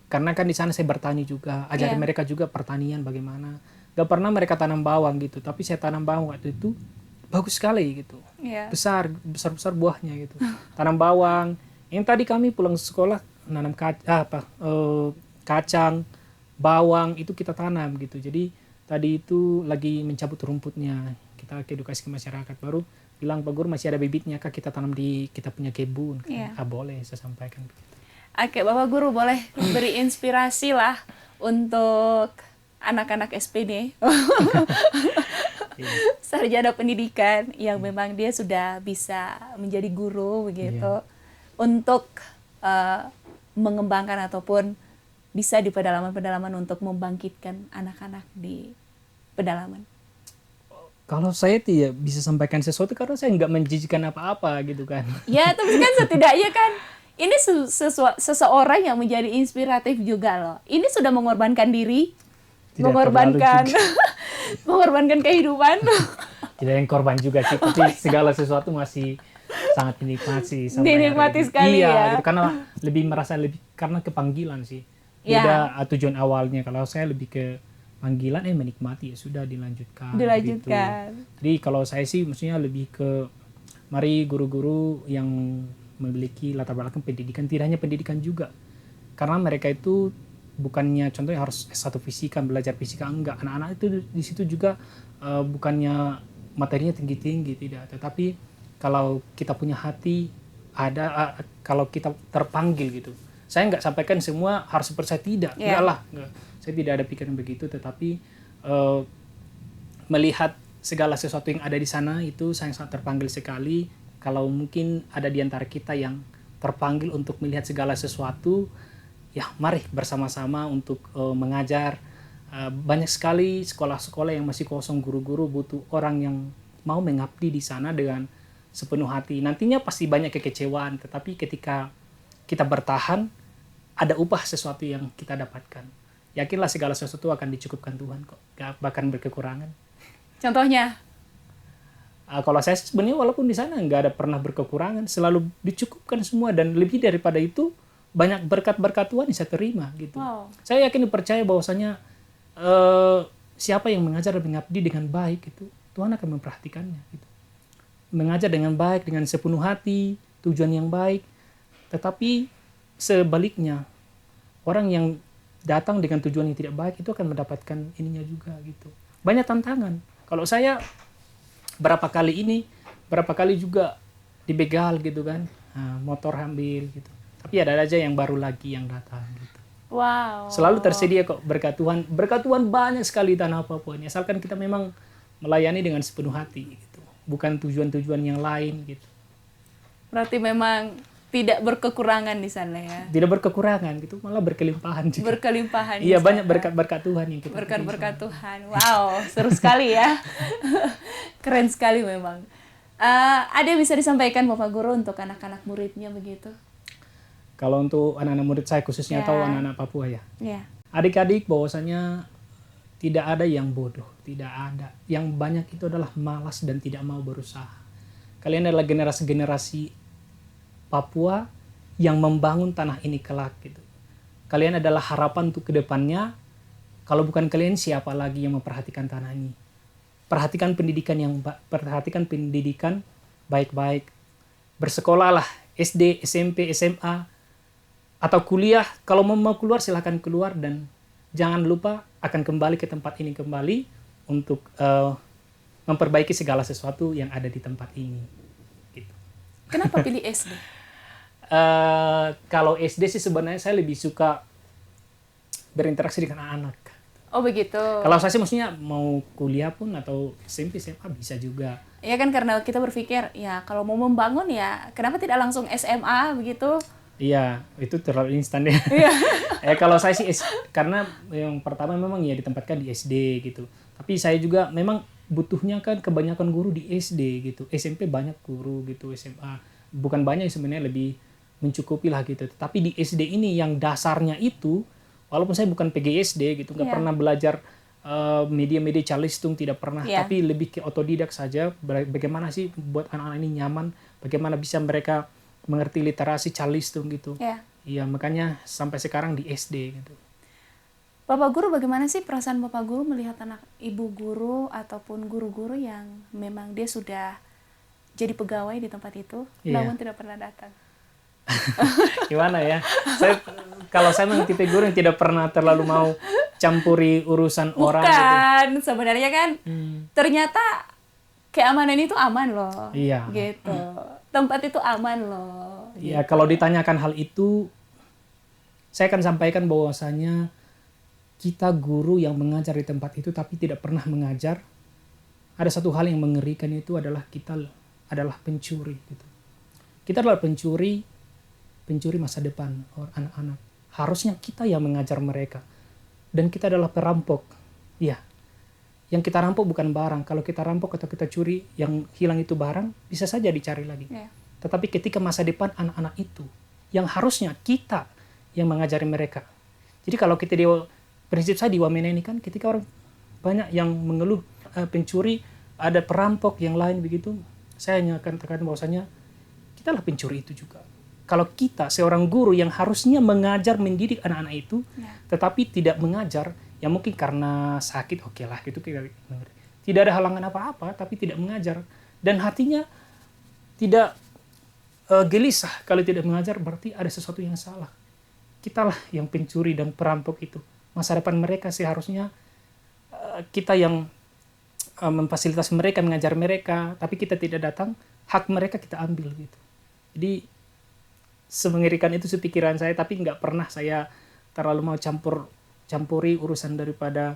[SPEAKER 2] Karena kan di sana saya bertani juga, ajarin mereka juga pertanian bagaimana. Gak pernah mereka tanam bawang gitu, tapi saya tanam bawang waktu itu bagus sekali gitu. Besar buahnya gitu. Tanam bawang. Yang tadi kami pulang sekolah nanam kacang, bawang itu kita tanam gitu. Jadi tadi itu lagi mencabut rumputnya. kita edukasi ke masyarakat, baru bilang Pak Guru masih ada bibitnya kah kita tanam di kita punya kebun.
[SPEAKER 1] Iya.
[SPEAKER 2] Boleh saya sampaikan begitu.
[SPEAKER 1] Oke, Bapak Guru boleh beri inspirasi lah untuk anak-anak SPD. Sarjana pendidikan yang memang dia sudah bisa menjadi guru begitu. Untuk mengembangkan ataupun bisa di pedalaman-pedalaman untuk membangkitkan anak-anak di pedalaman.
[SPEAKER 2] Kalau saya tidak bisa sampaikan sesuatu karena saya nggak menjijikan apa-apa gitu kan.
[SPEAKER 1] Ya, tapi kan setidaknya kan ini seseorang yang menjadi inspiratif juga loh. Ini sudah mengorbankan diri,
[SPEAKER 2] Tidak
[SPEAKER 1] mengorbankan
[SPEAKER 2] terlalu
[SPEAKER 1] mengorbankan kehidupan.
[SPEAKER 2] Tidak yang korban juga sih, tapi segala sesuatu masih sangat dinikmati sampai
[SPEAKER 1] Dinikmati
[SPEAKER 2] hari ini.
[SPEAKER 1] sekali
[SPEAKER 2] Iya,
[SPEAKER 1] ya.
[SPEAKER 2] gitu, karena lebih merasa lebih karena kepanggilan sih.
[SPEAKER 1] Ya.
[SPEAKER 2] Udah tujuan awalnya, kalau saya lebih ke panggilan menikmati ya sudah dilanjutkan.
[SPEAKER 1] Dilanjutkan.
[SPEAKER 2] Gitu. Jadi kalau saya sih maksudnya lebih ke mari guru-guru yang memiliki latar belakang pendidikan, tidak hanya pendidikan juga. Karena mereka itu bukannya contohnya harus S1 fisika, belajar fisika, enggak. Anak-anak itu di situ juga bukannya materinya tinggi-tinggi, tidak. Tetapi kalau kita punya hati, kalau kita terpanggil gitu. Saya nggak sampaikan semua harus seperti saya, tidak.
[SPEAKER 1] Yeah.
[SPEAKER 2] Enggak lah. Enggak. Saya tidak ada pikiran begitu, tetapi melihat segala sesuatu yang ada di sana itu saya sangat terpanggil sekali. Kalau mungkin ada di antara kita yang terpanggil untuk melihat segala sesuatu, ya mari bersama-sama untuk mengajar. Banyak sekali sekolah-sekolah yang masih kosong, guru-guru butuh orang yang mau mengabdi di sana dengan sepenuh hati. Nantinya pasti banyak kekecewaan, tetapi ketika kita bertahan, ada upah sesuatu yang kita dapatkan. Yakinlah segala sesuatu akan dicukupkan Tuhan kok, gak bahkan berkekurangan.
[SPEAKER 1] Contohnya?
[SPEAKER 2] Kalau saya sebenarnya walaupun di sana nggak ada pernah berkekurangan, selalu dicukupkan semua, dan lebih daripada itu banyak berkat-berkat Tuhan yang saya terima gitu.
[SPEAKER 1] Wow.
[SPEAKER 2] Saya yakin percaya bahwasanya siapa yang mengajar dan mengabdi dengan baik itu Tuhan akan memperhatikannya gitu. Mengajar dengan baik, dengan sepenuh hati, tujuan yang baik. Tetapi sebaliknya, orang yang datang dengan tujuan yang tidak baik itu akan mendapatkan ininya juga gitu. Banyak tantangan. Kalau saya berapa kali juga dibegal gitu kan, motor ambil gitu. Tapi ada aja yang baru lagi yang datang gitu.
[SPEAKER 1] Wow.
[SPEAKER 2] Selalu tersedia kok berkat Tuhan. Berkat Tuhan banyak sekali tanah Papua ini. Asalkan kita memang melayani dengan sepenuh hati gitu. Bukan tujuan-tujuan yang lain gitu.
[SPEAKER 1] Berarti memang tidak berkekurangan di sana ya.
[SPEAKER 2] Tidak berkekurangan gitu, malah berkelimpahan juga.
[SPEAKER 1] Berkelimpahan.
[SPEAKER 2] Iya, banyak berkat-berkat Tuhan yang kita
[SPEAKER 1] berkat-berkat Tuhan. Wow, seru sekali ya. Keren sekali memang. Ada yang bisa disampaikan Bapak Guru untuk anak-anak muridnya begitu?
[SPEAKER 2] Kalau untuk anak-anak murid saya khususnya,
[SPEAKER 1] Ya.
[SPEAKER 2] atau anak-anak Papua ya.
[SPEAKER 1] Ya.
[SPEAKER 2] Adik-adik bahwasanya tidak ada yang bodoh, tidak ada. Yang banyak itu adalah malas dan tidak mau berusaha. Kalian adalah generasi-generasi Papua yang membangun tanah ini kelak gitu. Kalian adalah harapan untuk kedepannya. Kalau bukan kalian, siapa lagi yang memperhatikan tanah ini? Perhatikan pendidikan baik-baik. Bersekolahlah SD, SMP, SMA, atau kuliah. Kalau mau keluar silahkan keluar, dan jangan lupa akan kembali ke tempat ini kembali untuk memperbaiki segala sesuatu yang ada di tempat ini. Gitu.
[SPEAKER 1] Kenapa pilih SD?
[SPEAKER 2] Kalau SD sih sebenarnya saya lebih suka berinteraksi dengan anak.
[SPEAKER 1] Oh begitu.
[SPEAKER 2] Kalau saya sih maksudnya mau kuliah pun atau SMP, SMA bisa juga.
[SPEAKER 1] Ya kan, karena kita berpikir ya kalau mau membangun ya kenapa tidak langsung SMA begitu?
[SPEAKER 2] Iya, itu terlalu instan ya. Kalau saya sih karena yang pertama memang ya ditempatkan di SD gitu. Tapi saya juga memang butuhnya kan kebanyakan guru di SD gitu. SMP banyak guru gitu, SMA bukan banyak sebenarnya, lebih mencukupi lah gitu. Tapi di SD ini yang dasarnya itu, walaupun saya bukan PGSD gitu, nggak pernah belajar media-media calistung, tidak pernah, tapi lebih ke otodidak saja. Bagaimana sih buat anak-anak ini nyaman, bagaimana bisa mereka mengerti literasi calistung gitu. Iya, makanya sampai sekarang di SD gitu.
[SPEAKER 1] Bapak Guru, bagaimana sih perasaan Bapak Guru melihat anak ibu guru ataupun guru-guru yang memang dia sudah jadi pegawai di tempat itu, namun tidak pernah datang?
[SPEAKER 2] Gimana ya? Kalau saya memang tipe guru yang tidak pernah terlalu mau campuri urusan orang.
[SPEAKER 1] Bukan, gitu. Sebenarnya kan ternyata keamanan itu aman loh.
[SPEAKER 2] Iya.
[SPEAKER 1] Gitu. Tempat itu aman loh.
[SPEAKER 2] Ya, kalau ditanyakan hal itu, saya akan sampaikan bahwasanya kita guru yang mengajar di tempat itu tapi tidak pernah mengajar. Ada satu hal yang mengerikan, itu adalah kita adalah pencuri gitu. Kita adalah pencuri masa depan anak-anak. Harusnya kita yang mengajar mereka. Dan kita adalah perampok. Iya. Yang kita rampok bukan barang. Kalau kita rampok atau kita curi, yang hilang itu barang, bisa saja dicari lagi.
[SPEAKER 1] Yeah.
[SPEAKER 2] Tetapi ketika masa depan anak-anak itu, yang harusnya kita yang mengajari mereka. Jadi kalau kita prinsip saya di Wamena ini kan, ketika orang banyak yang mengeluh pencuri, ada perampok yang lain begitu, saya hanya akan tekan bahwasanya kita lah pencuri itu juga. Kalau kita seorang guru yang harusnya mengajar, mendidik anak-anak itu, tetapi tidak mengajar, ya mungkin karena sakit, oke lah gitu. Tidak ada halangan apa-apa, tapi tidak mengajar. Dan hatinya tidak gelisah kalau tidak mengajar, berarti ada sesuatu yang salah. Kitalah yang pencuri dan perampok itu. Masa depan mereka seharusnya kita yang memfasilitasi mereka, mengajar mereka, tapi kita tidak datang, hak mereka kita ambil gitu. Jadi semengerikan itu pikiran saya, tapi nggak pernah saya terlalu mau campuri urusan daripada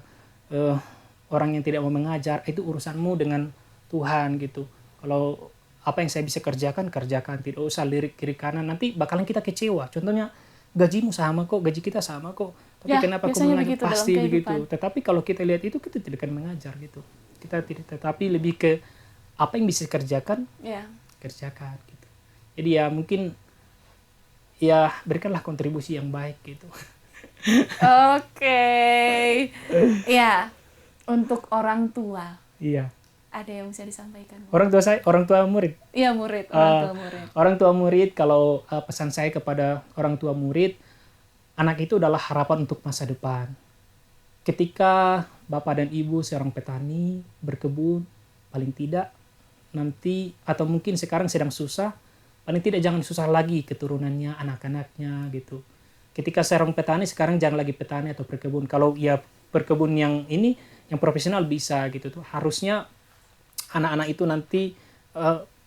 [SPEAKER 2] orang yang tidak mau mengajar. Itu urusanmu dengan Tuhan gitu. Kalau apa yang saya bisa kerjakan, tidak usah lirik kiri kanan, nanti bakalan kita kecewa. Contohnya, gajimu sama kok, gaji kita sama kok, tapi kenapa aku mengajar? Pasti begitu. Tetapi kalau kita lihat itu, kita tidak akan mengajar gitu. Kita tidak, tetapi lebih ke apa yang bisa kerjakan, kerjakan gitu. Jadi ya mungkin ya berikanlah kontribusi yang baik gitu.
[SPEAKER 1] Oke. Ya, untuk orang tua.
[SPEAKER 2] Iya.
[SPEAKER 1] Ada yang bisa disampaikan?
[SPEAKER 2] Orang tua murid.
[SPEAKER 1] Iya, murid, orang tua murid.
[SPEAKER 2] Orang tua murid, kalau pesan saya kepada orang tua murid, anak itu adalah harapan untuk masa depan. Ketika bapak dan ibu seorang petani berkebun, paling tidak nanti, atau mungkin sekarang sedang susah, paling tidak jangan susah lagi keturunannya, anak-anaknya gitu. Ketika seorang petani, sekarang jangan lagi petani atau berkebun. Kalau ya berkebun yang ini, yang profesional bisa gitu tuh. Harusnya anak-anak itu nanti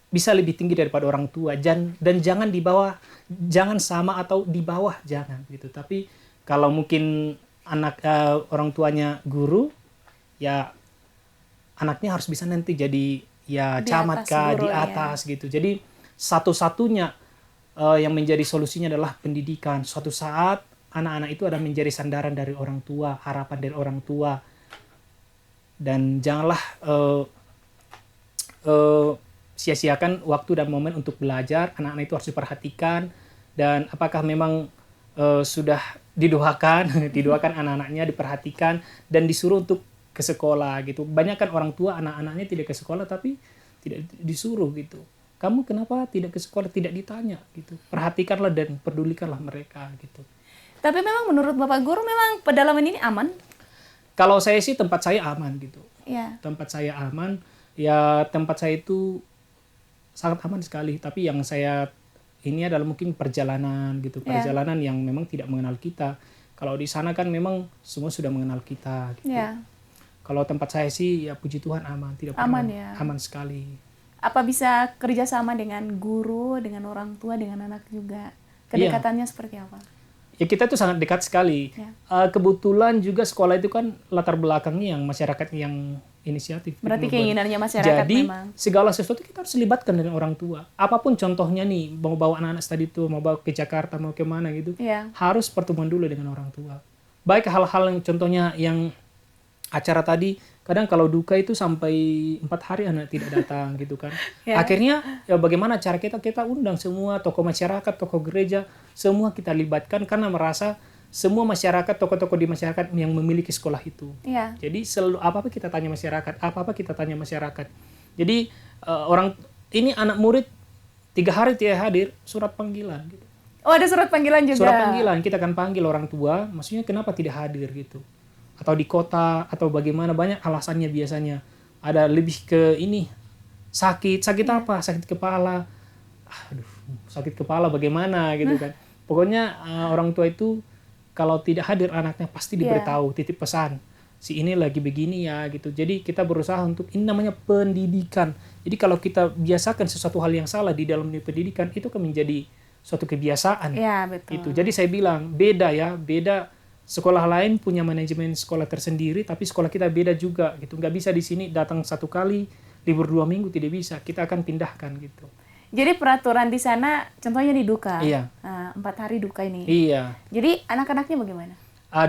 [SPEAKER 2] bisa lebih tinggi daripada orang tua, dan jangan di bawah, jangan sama atau di bawah, jangan gitu. Tapi kalau mungkin orang tuanya guru, ya anaknya harus bisa nanti jadi ya camat kah, di atas gitu. Jadi satu-satunya yang menjadi solusinya adalah pendidikan. Suatu saat anak-anak itu ada menjadi sandaran dari orang tua, harapan dari orang tua. Dan janganlah sia-siakan waktu dan momen untuk belajar. Anak-anak itu harus diperhatikan, dan apakah memang sudah didoakan anak-anaknya, diperhatikan dan disuruh untuk ke sekolah gitu. Banyak kan orang tua anak-anaknya tidak ke sekolah tapi tidak disuruh gitu. Kamu kenapa tidak ke sekolah, tidak ditanya gitu. Perhatikanlah dan pedulikanlah mereka gitu.
[SPEAKER 1] Tapi memang menurut Bapak Guru memang pedalaman ini aman?
[SPEAKER 2] Kalau saya sih tempat saya aman gitu.
[SPEAKER 1] Ya.
[SPEAKER 2] Tempat saya aman. Ya tempat saya itu sangat aman sekali. Tapi yang saya ini adalah mungkin perjalanan gitu. Perjalanan yang memang tidak mengenal kita. Kalau di sana kan memang semua sudah mengenal kita gitu.
[SPEAKER 1] Ya.
[SPEAKER 2] Kalau tempat saya sih ya puji Tuhan aman. Tidak
[SPEAKER 1] aman
[SPEAKER 2] pernah,
[SPEAKER 1] ya.
[SPEAKER 2] Aman sekali.
[SPEAKER 1] Apa bisa kerjasama dengan guru, dengan orang tua, dengan anak juga? Kedekatannya seperti apa?
[SPEAKER 2] Ya kita tuh sangat dekat sekali. Ya. Kebetulan juga sekolah itu kan latar belakangnya yang masyarakat yang inisiatif.
[SPEAKER 1] Berarti keinginannya masyarakat
[SPEAKER 2] jadi,
[SPEAKER 1] memang. Jadi
[SPEAKER 2] segala sesuatu kita harus libatkan dengan orang tua. Apapun contohnya nih, mau bawa anak-anak tadi itu, mau bawa ke Jakarta, mau ke mana gitu, harus pertemuan dulu dengan orang tua. Baik hal-hal yang contohnya yang acara tadi, kadang kalau duka itu sampai 4 hari anak tidak datang gitu kan. Akhirnya ya bagaimana cara kita undang semua tokoh masyarakat, tokoh gereja, semua kita libatkan karena merasa semua masyarakat, tokoh-tokoh di masyarakat yang memiliki sekolah itu. Jadi selalu apa-apa kita tanya masyarakat, Jadi orang ini anak murid 3 hari tidak hadir, surat panggilan gitu.
[SPEAKER 1] Oh, ada surat panggilan juga.
[SPEAKER 2] Surat panggilan, kita akan panggil orang tua, maksudnya kenapa tidak hadir gitu. Atau di kota, atau bagaimana, banyak alasannya biasanya. Ada lebih ke ini, sakit apa? Sakit kepala. Aduh, sakit kepala bagaimana gitu kan. Pokoknya orang tua itu kalau tidak hadir anaknya pasti diberitahu, titip pesan. si ini lagi begini ya gitu. Jadi kita berusaha untuk, ini namanya pendidikan. Jadi kalau kita biasakan sesuatu hal yang salah di dalam pendidikan, itu akan menjadi suatu kebiasaan.
[SPEAKER 1] Ya, betul.
[SPEAKER 2] Gitu. Jadi saya bilang beda ya, beda. Sekolah lain punya manajemen sekolah tersendiri, tapi sekolah kita beda juga gitu. Nggak bisa di sini datang 1 kali, libur 2 minggu, tidak bisa. Kita akan pindahkan gitu.
[SPEAKER 1] Jadi peraturan di sana, contohnya di duka.
[SPEAKER 2] Iya.
[SPEAKER 1] 4 hari duka ini.
[SPEAKER 2] Iya.
[SPEAKER 1] Jadi anak-anaknya bagaimana?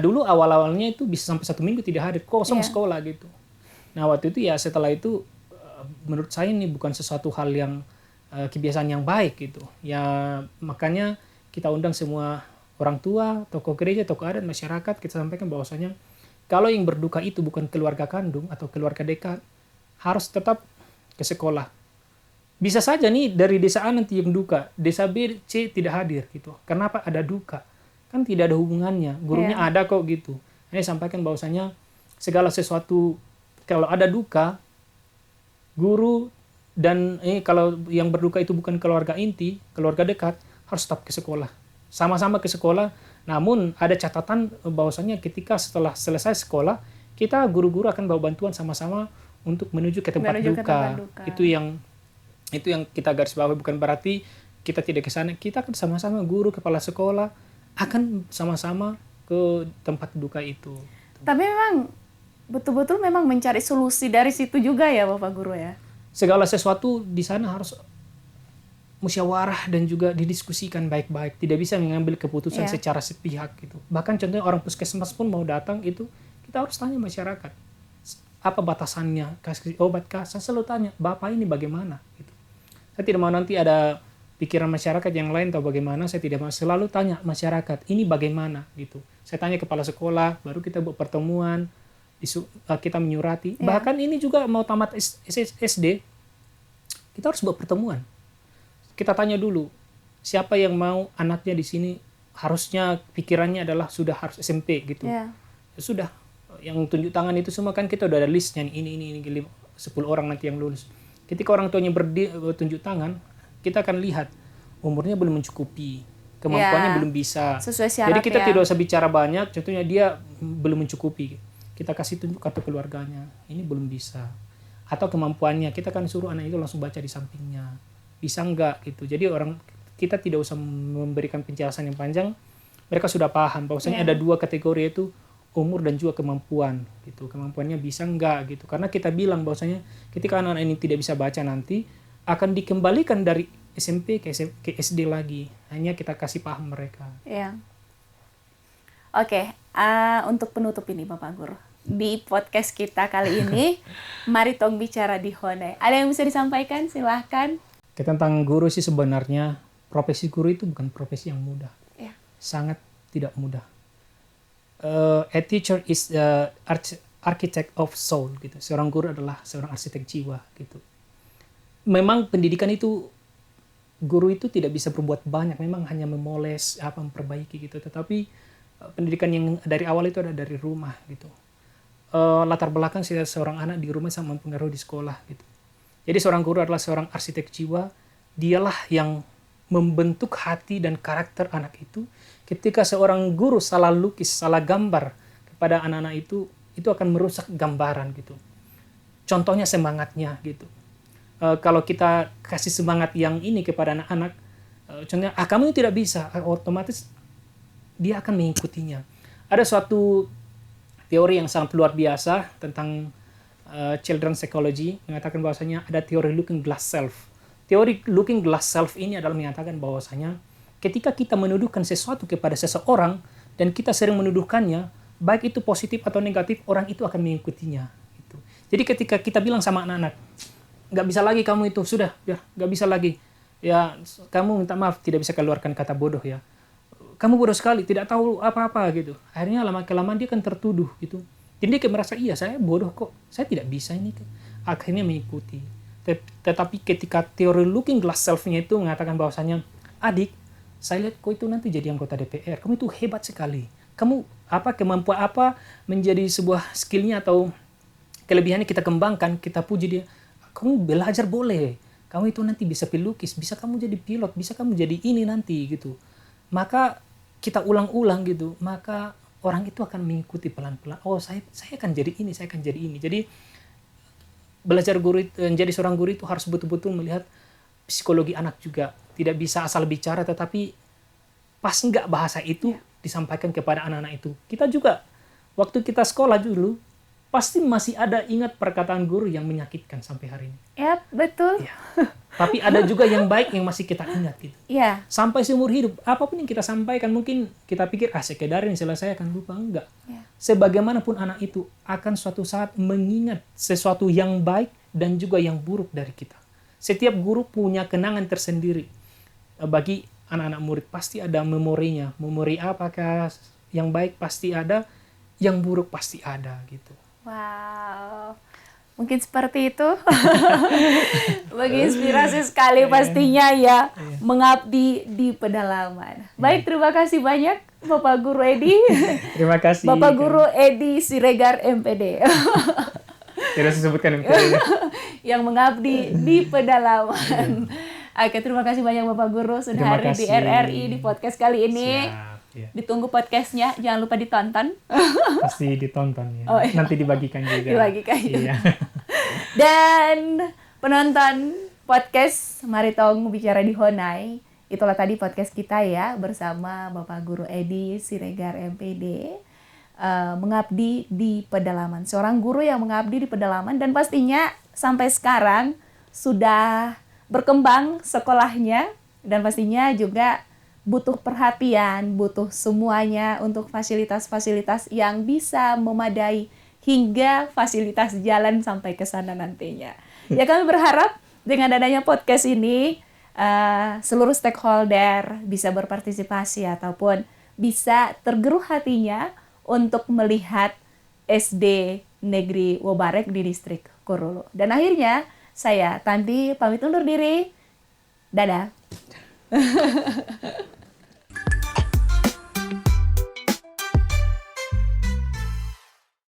[SPEAKER 2] Dulu awal-awalnya itu bisa sampai 1 minggu tidak hadir, kosong sekolah gitu. Nah waktu itu ya setelah itu menurut saya ini bukan sesuatu hal yang kebiasaan yang baik gitu. Ya makanya kita undang semua orang tua, tokoh gereja, tokoh adat, masyarakat, kita sampaikan bahwasanya kalau yang berduka itu bukan keluarga kandung atau keluarga dekat, harus tetap ke sekolah. Bisa saja nih dari desa A nanti yang duka, desa B, C tidak hadir gitu. Kenapa ada duka? Kan tidak ada hubungannya, gurunya ada kok gitu. Ini sampaikan bahwasanya segala sesuatu kalau ada duka, guru dan kalau yang berduka itu bukan keluarga inti, keluarga dekat, harus tetap ke sekolah. Sama-sama ke sekolah, namun ada catatan bahwasanya ketika setelah selesai sekolah, kita guru-guru akan bawa bantuan sama-sama untuk menuju ke tempat duka. Itu yang kita garis bawahi, bukan berarti kita tidak ke sana. Kita akan sama-sama guru, kepala sekolah akan sama-sama ke tempat duka itu.
[SPEAKER 1] Tapi memang betul-betul memang mencari solusi dari situ juga ya Bapak Guru ya?
[SPEAKER 2] Segala sesuatu di sana harus musyawarah dan juga didiskusikan baik-baik. Tidak bisa mengambil keputusan secara sepihak gitu. Bahkan contohnya orang puskesmas pun mau datang itu, kita harus tanya masyarakat. Apa batasannya? Kasih obat kah? Saya selalu tanya, Bapak ini bagaimana? Gitu. Saya tidak mau nanti ada pikiran masyarakat yang lain atau bagaimana, saya tidak mau, selalu tanya masyarakat, ini bagaimana gitu. Saya tanya kepala sekolah, baru kita buat pertemuan, kita menyurati. Bahkan ini juga mau tamat SD, kita harus buat pertemuan. Kita tanya dulu, siapa yang mau anaknya di sini harusnya pikirannya adalah sudah harus SMP gitu. Ya sudah, yang tunjuk tangan itu semua kan kita udah ada listnya, ini 10 orang nanti yang lulus. Ketika orang tuanya tunjuk tangan, kita akan lihat umurnya belum mencukupi, kemampuannya belum bisa.
[SPEAKER 1] Sesuai syarat.
[SPEAKER 2] Jadi kita tidak usah bicara banyak, contohnya dia belum mencukupi. Kita kasih tunjuk kartu keluarganya, ini belum bisa. Atau kemampuannya, kita kan suruh anak itu langsung baca di sampingnya. Bisa enggak gitu. Jadi kita tidak usah memberikan penjelasan yang panjang, mereka sudah paham bahwasanya ada 2 kategori, itu umur dan juga kemampuan gitu. Kemampuannya bisa enggak gitu. Karena kita bilang bahwasanya ketika anak-anak ini tidak bisa baca nanti akan dikembalikan dari SMP ke SD lagi. Hanya kita kasih paham mereka.
[SPEAKER 1] Ya. Oke, untuk penutup ini Bapak Guru. Di podcast kita kali ini, mari tong bicara di Honai. Ada yang bisa disampaikan? Silahkan.
[SPEAKER 2] Tentang guru sih sebenarnya, profesi guru itu bukan profesi yang mudah.
[SPEAKER 1] Ya.
[SPEAKER 2] Sangat tidak mudah. A teacher is the architect of soul gitu. Seorang guru adalah seorang arsitek jiwa gitu. Memang pendidikan itu, guru itu tidak bisa berbuat banyak, memang hanya memoles, memperbaiki gitu. Tetapi pendidikan yang dari awal itu ada dari rumah gitu. Latar belakang seorang anak di rumah sangat mempengaruhi di sekolah gitu. Jadi seorang guru adalah seorang arsitek jiwa, dialah yang membentuk hati dan karakter anak itu. Ketika seorang guru salah lukis, salah gambar kepada anak-anak itu akan merusak gambaran gitu. Contohnya semangatnya gitu. Kalau kita kasih semangat yang ini kepada anak-anak, contohnya, kamu tidak bisa, otomatis dia akan mengikutinya. Ada suatu teori yang sangat luar biasa tentang children psychology, mengatakan bahwasanya ada teori looking glass self. Teori looking glass self ini adalah mengatakan bahwasanya ketika kita menuduhkan sesuatu kepada seseorang dan kita sering menuduhkannya, baik itu positif atau negatif, orang itu akan mengikutinya. Gitu. Jadi ketika kita bilang sama anak-anak, nggak bisa lagi kamu itu, sudah, ya nggak bisa lagi. Ya, kamu minta maaf, tidak bisa keluarkan kata bodoh ya. Kamu bodoh sekali, tidak tahu apa-apa gitu. Akhirnya lama-kelamaan dia kan tertuduh gitu. Jadi dia merasa, iya saya bodoh kok, saya tidak bisa ini. Akhirnya mengikuti. Tetapi ketika teori looking glass self-nya itu mengatakan bahwasanya, adik, saya lihat kok itu nanti jadi anggota DPR, kamu itu hebat sekali. Kamu kemampuan apa menjadi sebuah skillnya atau kelebihannya kita kembangkan, kita puji dia. Kamu belajar boleh, kamu itu nanti bisa pelukis, bisa kamu jadi pilot, bisa kamu jadi ini nanti gitu. Maka kita ulang-ulang gitu, maka orang itu akan mengikuti pelan-pelan. Oh, saya akan jadi ini, saya akan jadi ini. Jadi belajar guru menjadi seorang guru itu harus betul-betul melihat psikologi anak juga. Tidak bisa asal bicara, tetapi pas nggak bahasa itu disampaikan kepada anak-anak itu. Kita juga waktu kita sekolah dulu pasti masih ada ingat perkataan guru yang menyakitkan sampai hari ini.
[SPEAKER 1] Ya, betul.
[SPEAKER 2] Ya. Tapi ada juga yang baik yang masih kita ingat gitu.
[SPEAKER 1] Iya.
[SPEAKER 2] Sampai seumur hidup, apapun yang kita sampaikan, mungkin kita pikir, sekedar ini selesai akan lupa. Enggak.
[SPEAKER 1] Ya.
[SPEAKER 2] Sebagaimanapun anak itu akan suatu saat mengingat sesuatu yang baik dan juga yang buruk dari kita. Setiap guru punya kenangan tersendiri. Bagi anak-anak murid pasti ada memorinya. Memori apakah yang baik pasti ada, yang buruk pasti ada gitu.
[SPEAKER 1] Wow, mungkin seperti itu. Menginspirasi sekali pastinya ya, mengabdi di pedalaman. Baik, terima kasih banyak Bapak Guru Edi.
[SPEAKER 2] Terima kasih.
[SPEAKER 1] Bapak Guru Edi Siregar MPD.
[SPEAKER 2] Tidak disebutkan MPD.
[SPEAKER 1] Yang mengabdi di pedalaman. Oke, terima kasih banyak Bapak Guru sudah hadir di RRI di podcast kali ini.
[SPEAKER 2] Siap. Ya.
[SPEAKER 1] Ditunggu podcastnya, jangan lupa ditonton.
[SPEAKER 2] Pasti ditonton ya.
[SPEAKER 1] Oh, iya.
[SPEAKER 2] Nanti dibagikan juga.
[SPEAKER 1] Dibagikan juga.
[SPEAKER 2] Iya.
[SPEAKER 1] Dan penonton podcast Mari Tong Bicara di Honai, itulah tadi podcast kita ya bersama Bapak Guru Edi Siregar MPD, mengabdi di pedalaman. Seorang guru yang mengabdi di pedalaman dan pastinya sampai sekarang sudah berkembang sekolahnya dan pastinya juga butuh perhatian, butuh semuanya untuk fasilitas-fasilitas yang bisa memadai hingga fasilitas jalan sampai ke sana nantinya. Ya, kami berharap dengan adanya podcast ini seluruh stakeholder bisa berpartisipasi ataupun bisa tergeruh hatinya untuk melihat SD Negeri Wobarek di distrik Korolo. Dan akhirnya saya Tanti pamit undur diri. Dadah.